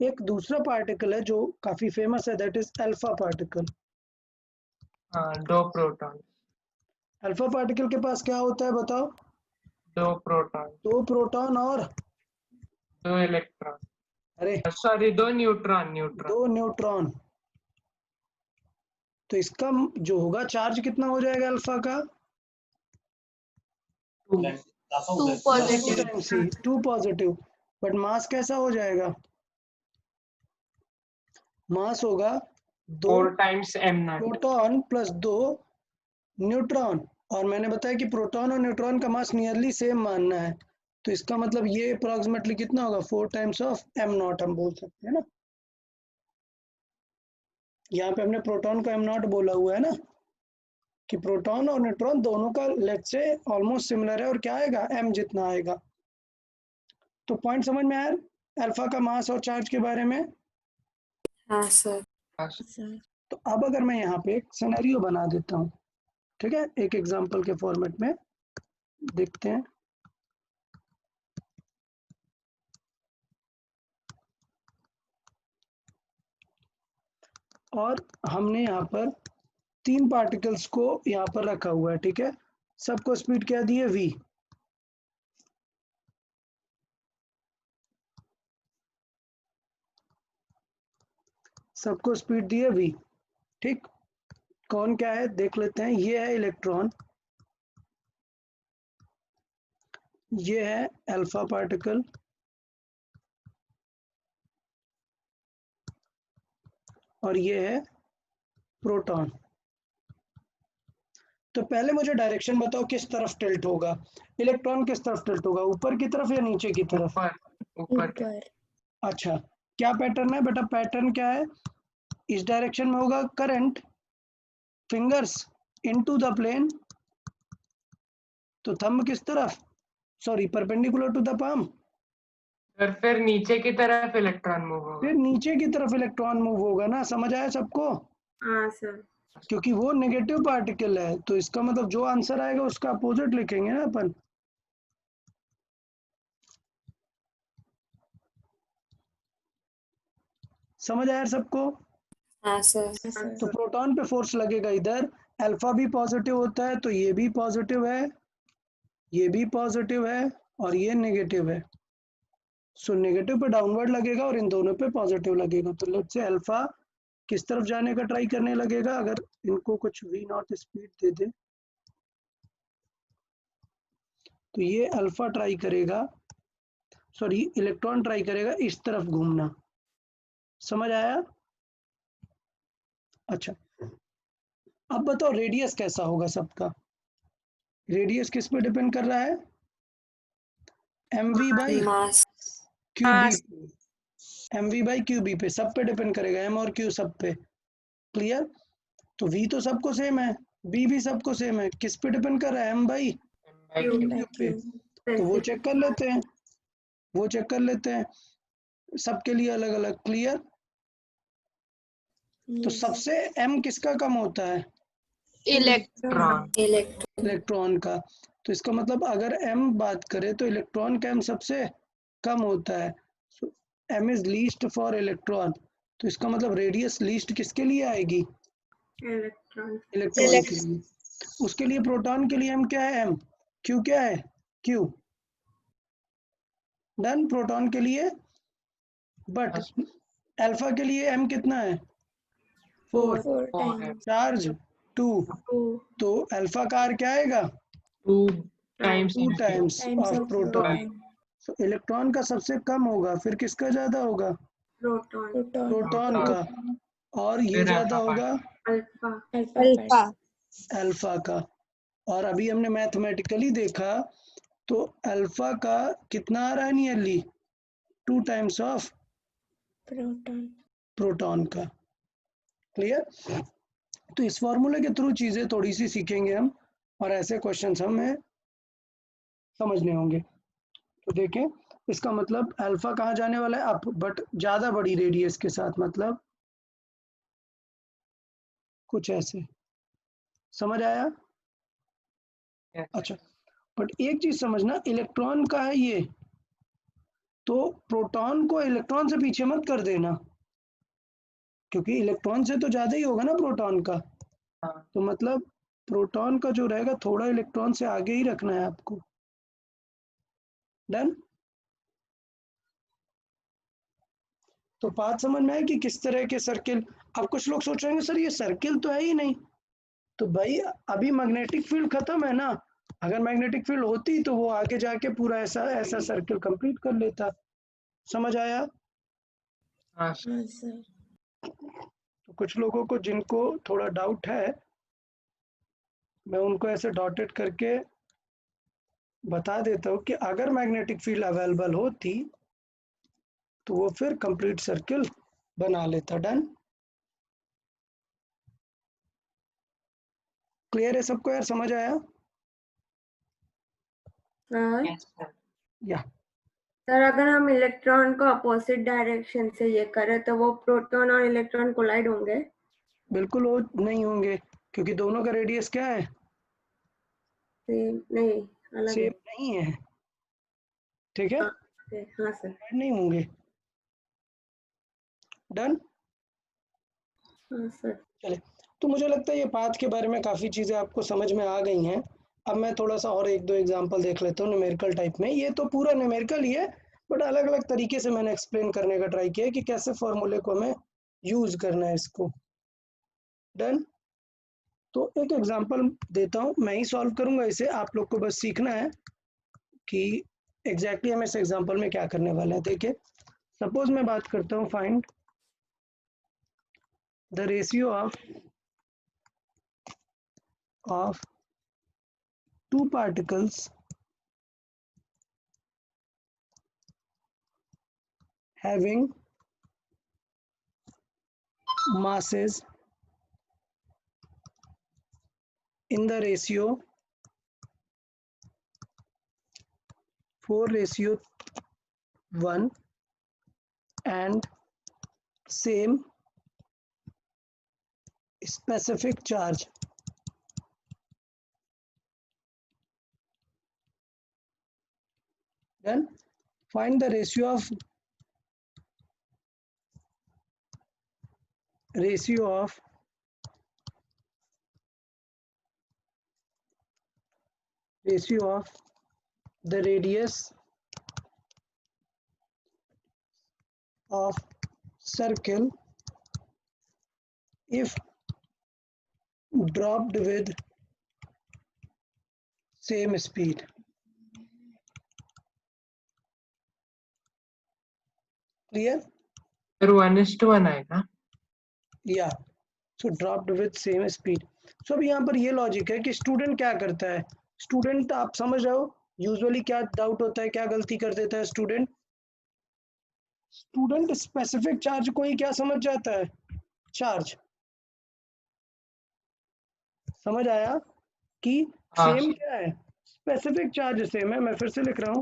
एक दूसरा पार्टिकल है जो काफी फेमस है, दैट इज अल्फा पार्टिकल। हाँ, 2 प्रोटॉन। अल्फा पार्टिकल के पास क्या होता है बताओ? 2 प्रोटॉन 2 प्रोटॉन और 2 इलेक्ट्रॉन, अरे सॉरी 2 न्यूट्रॉन। 2 न्यूट्रॉन। तो इसका जो होगा चार्ज कितना हो जाएगा अल्फा का? 2 पॉजिटिव। 2 पॉजिटिव। बट मास कैसा हो जाएगा? मास होगा 2 4 times m0। Proton plus 2 neutron. और मैंने बताया कि प्रोटॉन और न्यूट्रॉन का मास नियरली सेम मानना है, तो इसका मतलब ये अप्रोक्सीमेटली कितना होगा? 4 टाइम्स ऑफ m0 हम बोल सकते हैं ना। यहाँ पे हमने प्रोटॉन को m0 बोला हुआ है ना, कि प्रोटॉन और न्यूट्रॉन दोनों का लेट्स से ऑलमोस्ट सिमिलर है, और क्या आएगा? m जितना आएगा। तो पॉइंट समझ में आया अल्फा का मास और चार्ज के बारे में? हाँ सर सर तो अब अगर मैं यहाँ पे एक सिनेरियो बना देता हूँ, ठीक है, एक एग्जांपल के फॉर्मेट में देखते हैं। और हमने यहाँ पर 3 पार्टिकल्स को यहाँ पर रखा हुआ है, ठीक है, सबको स्पीड क्या दी है? v। सबको स्पीड दी है v। ठीक, कौन क्या है देख लेते हैं। ये है इलेक्ट्रॉन, ये है अल्फा पार्टिकल, और ये है प्रोटॉन। तो पहले मुझे डायरेक्शन बताओ किस तरफ टिल्ट होगा? इलेक्ट्रॉन किस तरफ टिल्ट होगा, ऊपर की तरफ या नीचे की तरफ? ऊपर के। ऊपर अच्छा, क्या पैटर्न है बेटा? पैटर्न क्या है? इस डायरेक्शन में होगा current, fingers into the plane, तो थंब किस तरफ? Sorry, perpendicular to the palm. और फिर नीचे की तरफ इलेक्ट्रॉन मूव होगा। फिर नीचे की तरफ इलेक्ट्रॉन मूव होगा ना, समझ आया सबको? हाँ सर क्योंकि वो नेगेटिव पार्टिकल है, तो इसका मतलब जो आंसर आएगा उसका अपोजिट लिखेंगे ना अपन। समझ आया सबको? हाँ सर तो प्रोटॉन पे फोर्स लगेगा इधर, अल्फा भी पॉजिटिव होता है तो ये भी पॉजिटिव है, ये भी पॉजिटिव है, और ये नेगेटिव है। सो नेगेटिव पे डाउनवर्ड लगेगा और इन दोनों पे पॉजिटिव लगेगा। तो लेट्स से अल्फा किस तरफ जाने का ट्राई करने लगेगा? अगर इनको कुछ v0 स्पीड दे दे तो ये अल्फा ट्राई करेगा, सॉरी इलेक्ट्रॉन ट्राई करेगा इस तरफ घूमना। समझ आया? अच्छा, अब बताओ रेडियस कैसा होगा सबका? रेडियस किस पे डिपेंड कर रहा है? mv बाई मास क्यू हाँ बी पे, M V by Q B पे, सब पे डिपेंड करेगा, एम और क्यू सब पे। क्लियर? तो वी तो सबको सेम है, बी भी सबको सेम है, किस पे डिपेंड कर रहा है? एम बाई क्यू क्यू पे। तो वो चेक कर लेते हैं, वो चेक कर लेते हैं सबके लिए अलग अलग। क्लियर? तो सबसे एम किसका कम होता है? इलेक्ट्रॉन। इलेक्ट्रॉन का। तो इसका मतलब अगर एम बात करें तो इलेक्ट्रॉन का एम सबसे कम होता है। M is least for electron. तो इसका मतलब रेडियस लीस्ट किसके लिए आएगी? इलेक्ट्रॉन। इलेक्ट्रॉन के लिए। उसके लिए प्रोटॉन के लिए एम क्या है? एम। क्यू क्या है? क्यू। डन। प्रोटॉन के लिए। बट अल्फा के लिए एम कितना है? 4। 4 times. चार्ज 2। तो अल्फा का आर क्या आएगा? 2 times 2 times Times of of proton. proton. तो इलेक्ट्रॉन का सबसे कम होगा, फिर किसका ज्यादा होगा? प्रोटॉन। Proton. प्रोटॉन का। और ये फिर ज्यादा alpha होगा अल्फा। Alpha. अल्फा का। और अभी हमने मैथमेटिकली देखा तो अल्फा का कितना आ रहा है nearly? 2 times of Proton. Proton का। क्लियर? तो इस फॉर्मूले के थ्रू चीजें थोड़ी सी सीखेंगे हम, और ऐसे क्वेश्चंस हमें समझने होंगे। तो देखें, इसका मतलब अल्फा कहाँ जाने वाला है? अप, बट ज्यादा बड़ी रेडियस के साथ, मतलब कुछ ऐसे। समझ आया? Yes. अच्छा, बट एक चीज समझना, इलेक्ट्रॉन का है ये, तो प्रोटॉन को इलेक्ट्रॉन से पीछे मत कर देना, क्योंकि इलेक्ट्रॉन से तो ज्यादा ही होगा ना प्रोटॉन का। हाँ। तो मतलब प्रोटॉन का जो रहेगा थोड़ा इलेक्ट्रॉन से आगे ही रखना है आपको। डन? तो बात समझ में आए कि किस तरह के सर्किल। अब कुछ लोग सोच रहे हैं सर ये सर्किल तो है ही नहीं। तो भाई अभी मैग्नेटिक फील्ड खत्म है ना, अगर मैग्नेटिक फील्ड होती तो वो आगे जाके पूरा ऐसा ऐसा सर्किल कंप्लीट कर लेता। समझ आया? हाँ हाँ सर. तो कुछ लोगों को जिनको थोड़ा डाउट है, मैं उनको ऐसे डॉटेड करके बता देता हूँ कि अगर मैग्नेटिक फील्ड अवेलेबल होती तो वो फिर कंप्लीट सर्किल बना लेता। डन? क्लियर है सबको यार? समझ आया? Sir yes, sir. या सर अगर हम इलेक्ट्रॉन को अपोजिट डायरेक्शन से ये करें तो वो प्रोटॉन और इलेक्ट्रॉन कोलाइड होंगे? बिल्कुल वो नहीं होंगे, क्योंकि दोनों का रेडियस क्या है? सेम नहीं, अलग है। सेम नहीं है। ठीक है? हाँ सर। नहीं होंगे। डन? हाँ सर। चले, तो मुझे लगता है ये पाथ के बारे में काफ़ी चीज़ें आपको समझ में आ गई हैं। अब मैं थोड़ा सा और एक दो एग्जांपल देख लेता हूँ न्यूमेरिकल टाइप में। ये तो पूरा न्यूमेरिकल ही है, बट अलग अलग तरीके से मैंने एक्सप्लेन करने का ट्राई किया है कि कैसे फॉर्मूले को हमें यूज करना है इसको। डन? तो एक एग्जांपल देता हूँ, मैं ही सॉल्व करूंगा इसे, आप लोग को बस सीखना है कि एग्जैक्टली हम इस एग्जांपल में क्या करने वाले हैं। देखिए, सपोज मैं बात करता हूँ find the ratio of two particles having masses in the ratio 4:1 and same specific charge. Then find the ratio of the radius of circle if dropped with same speed. Clear? फिर 1:1 आएगा। या सो dropped with same speed. सो अब यहाँ पर ये logic है कि student क्या करता है। स्टूडेंट आप समझ रहे हो यूजुअली क्या डाउट होता है, क्या गलती कर देता है स्टूडेंट? स्टूडेंट स्पेसिफिक चार्ज को ही क्या समझ जाता है? चार्ज। समझ आया कि हाँ सेम क्या है? स्पेसिफिक चार्ज सेम है। मैं फिर से लिख रहा हूं,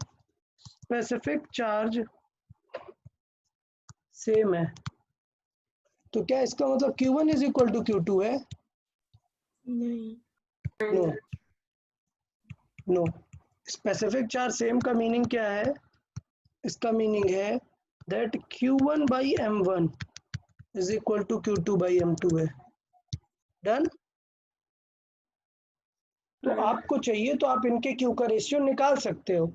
स्पेसिफिक चार्ज सेम है। तो क्या इसका मतलब Q1 is equal to Q2 है? नहीं। No no, specific charge same का मीनिंग क्या है? इसका मीनिंग है that Q1 by M1 is equal to Q2 by M2 है। डन। तो आपको चाहिए तो आप इनके Q का रेशियो निकाल सकते हो।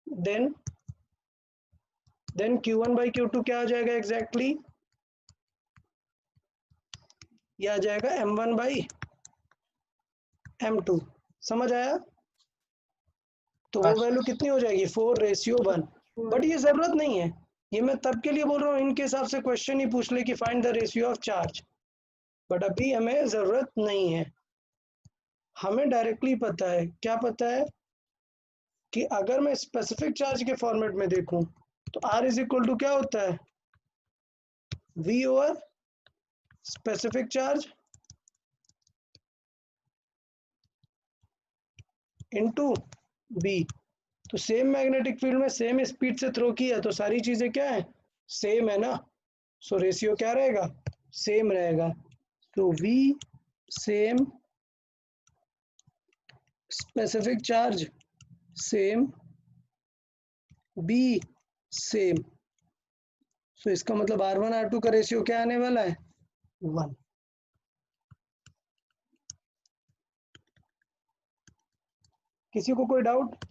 देन Q1 बाई Q2 क्या आ जाएगा एग्जैक्टली? ये आ जाएगा M1 बाई M2। समझ आया? तो वो वैल्यू कितनी हो जाएगी? 4:1। बट ये जरूरत नहीं है, ये मैं तब के लिए बोल रहा हूँ इनके हिसाब से क्वेश्चन ही पूछ ले कि find the ratio of charge, but अभी हमें जरूरत नहीं है। हमें डायरेक्टली पता है, क्या पता है कि अगर मैं स्पेसिफिक चार्ज के फॉर्मेट में देखूं तो R इज इक्वल टू क्या होता है? V over specific charge into B। तो सेम मैग्नेटिक फील्ड में सेम स्पीड से थ्रो किया तो सारी चीजें क्या है? सेम है ना। सो रेशियो क्या रहेगा? सेम रहेगा। तो V same, specific charge same, B same. So इसका मतलब R1 R2 का रेशियो क्या आने वाला है? 1। किसी को कोई डाउट?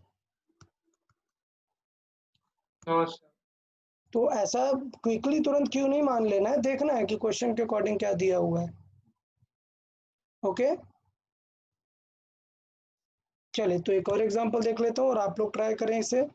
No sir. तो ऐसा क्विकली तुरंत क्यों नहीं मान लेना है, देखना है कि क्वेश्चन के अकॉर्डिंग क्या दिया हुआ है। ओके, चलिए तो एक और एग्जांपल देख लेता हूँ और आप लोग ट्राई करें इसे।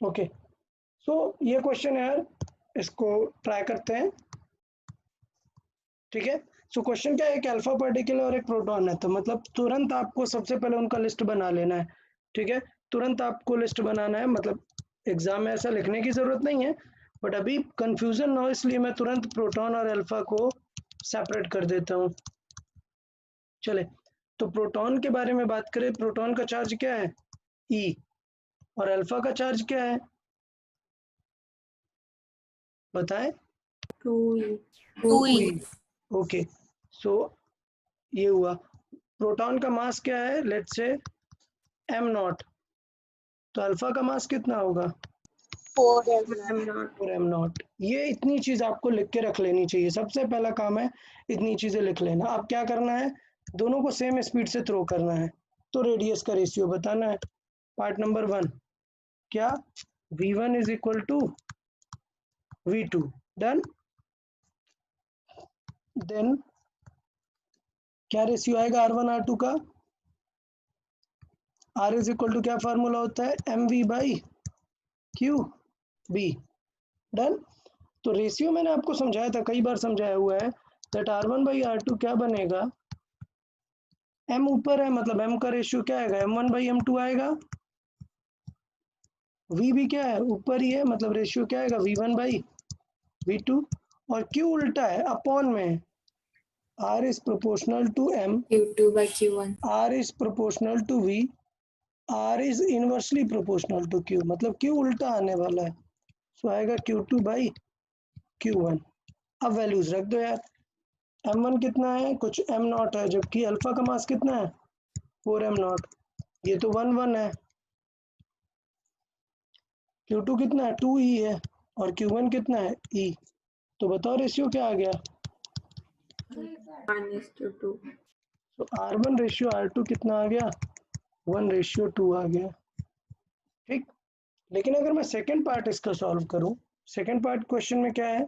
ओके, सो ये क्वेश्चन है यार, इसको ट्राई करते हैं। ठीक है, सो क्वेश्चन क्या है? एक अल्फा पार्टिकल और एक प्रोटॉन है, तो मतलब तुरंत आपको सबसे पहले उनका लिस्ट बना लेना है। ठीक है, तुरंत आपको लिस्ट बनाना है, मतलब एग्जाम में ऐसा लिखने की जरूरत नहीं है, बट अभी कंफ्यूजन ना हो इसलिए मैं तुरंत प्रोटॉन और अल्फा को सेपरेट कर देता हूँ। चले, तो प्रोटॉन के बारे में बात करें, प्रोटॉन का चार्ज क्या है? E। और अल्फा का चार्ज क्या है बताएं? 2E। 2E। ओके, सो ये हुआ। प्रोटॉन का मास क्या है? Let's say m0। तो अल्फा का मास कितना होगा? 4m0। 4m0। ये इतनी चीज आपको लिख के रख लेनी चाहिए, सबसे पहला काम है इतनी चीजें लिख लेना। अब क्या करना है? दोनों को सेम स्पीड से थ्रो करना है, तो रेडियस का रेशियो बताना है। पार्ट नंबर 1 क्या? v1 is equal to v2। Done. Then क्या रेशियो आएगा R1 R2 का? R इज इक्वल टू क्या फार्मूला होता है? MV by QB। डन। तो रेशियो मैंने आपको समझाया था, कई बार समझाया हुआ है, दैट R1 बाई R2 क्या बनेगा? M ऊपर है मतलब M का रेशियो क्या आएगा? M1 बाई M2 आएगा। V भी क्या है? ऊपर ही है मतलब रेशियो क्या आएगा? V1 by V2। और Q उल्टा है, अपॉन में R is proportional to M, Q2 by Q1. R is proportional to V, R is inversely proportional to Q, मतलब Q उल्टा आने वाला है। सो आएगा Q2 बाई Q1। अब वैल्यूज रख दो यार। M1 कितना है? कुछ M0 है, जबकि अल्फा का मास कितना है? 4m0। ये तो 1 1 है। Q2 कितना है? 2e है। और Q1 कितना है? e। तो बताओ रेशियो क्या आ गया? 1:2। तो R1 रेशियो R2 कितना आ गया? 1:2 आ गया। ठीक। लेकिन अगर मैं सेकंड पार्ट इसका सॉल्व करूं, सेकंड पार्ट क्वेश्चन में क्या है?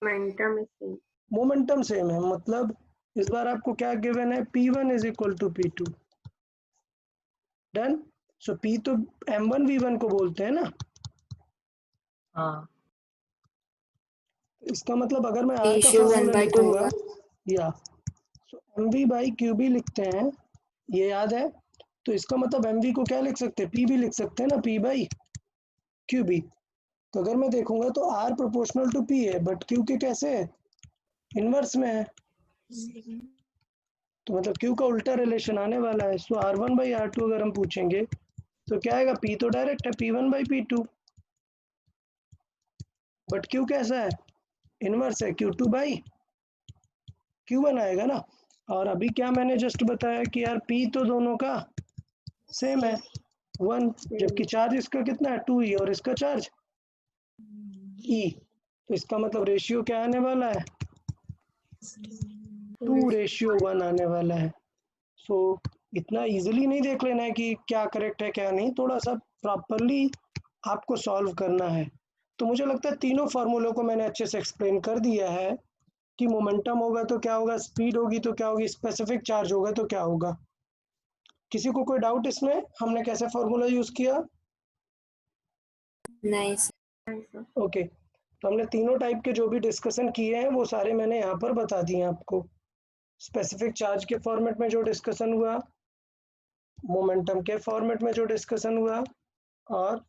Momentum is same. Momentum same है, मतलब इस बार आपको क्या गिवन है? P1 is equal to P2। Done. So P तो M1 V1 को बोलते हैं ना। हाँ इसका मतलब अगर मैं R का Ratio 1 फार्मूला by 2 लिखूंगा, होगा। या MV बाई QB लिखते हैं, ये याद है। तो इसका मतलब MV को क्या लिख सकते हैं? P भी लिख सकते हैं ना, P बाई QB। तो अगर मैं देखूंगा तो R प्रोपोर्शनल टू P है, बट Q के कैसे है? इनवर्स में है। तो मतलब Q का उल्टा रिलेशन आने वाला है। सो R1 बाई R2 अगर हम पूछेंगे तो क्या आएगा? P तो डायरेक्ट है, P1 by P2, but Q कैसा है? इनवर्स है, Q2 बाई Q1 आएगा ना। और अभी क्या मैंने जस्ट बताया कि यार P तो दोनों का सेम है 1, जबकि चार्ज इसका कितना है? 2e, और इसका चार्ज e। तो इसका मतलब रेशियो क्या आने वाला है? 2:1 आने वाला है। सो इतना इजीली नहीं देख लेना है कि क्या करेक्ट है क्या नहीं, थोड़ा सा प्रॉपरली आपको सॉल्व करना है। तो मुझे लगता है तीनों फार्मूलों को मैंने अच्छे से एक्सप्लेन कर दिया है कि मोमेंटम होगा तो क्या होगा, स्पीड होगी तो क्या होगी, स्पेसिफिक चार्ज होगा तो क्या होगा। किसी को कोई डाउट इसमें? हमने कैसे फार्मूला यूज किया? Nice. ओके। तो हमने तीनों टाइप के जो भी डिस्कशन किए हैं वो सारे मैंने यहाँ पर बता दिए आपको। स्पेसिफिक चार्ज के फॉर्मेट में जो डिस्कशन हुआ, मोमेंटम के फॉर्मेट में जो डिस्कशन हुआ, और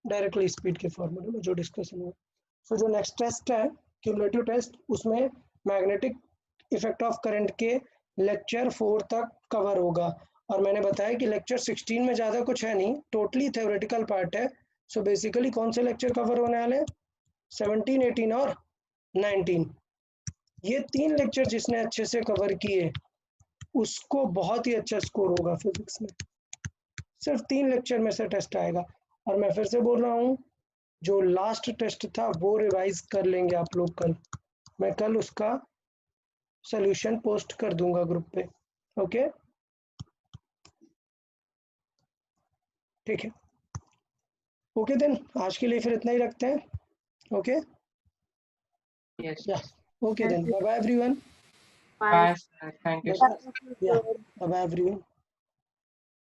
डायरेक्टली स्पीड के फॉर्मेट में जो डिस्कशन हुआ। सो जो नेक्स्ट टेस्ट है क्यूमुलेटिव टेस्ट, उसमें मैग्नेटिक इफेक्ट ऑफ करंट के लेक्चर 4 तक कवर होगा। और मैंने बताया कि लेक्चर 16 में ज़्यादा कुछ है नहीं, टोटली थ्योरेटिकल पार्ट है। सो बेसिकली कौन से लेक्चर कवर होने वाले? 17, 18 और 19। ये 3 लेक्चर जिसने अच्छे से कवर किए उसको बहुत ही अच्छा स्कोर होगा फिजिक्स में। सिर्फ 3 लेक्चर में से टेस्ट आएगा। और मैं फिर से बोल रहा हूँ, जो लास्ट टेस्ट था वो रिवाइज कर लेंगे आप लोग कल। मैं कल उसका सॉल्यूशन पोस्ट कर दूंगा ग्रुप पे। ओके, ठीक है। ओके देन, आज के लिए फिर इतना ही रखते हैं। Okay, yes yeah okay then, bye bye everyone. Bye sir, thank you sir. Yeah bye bye everyone.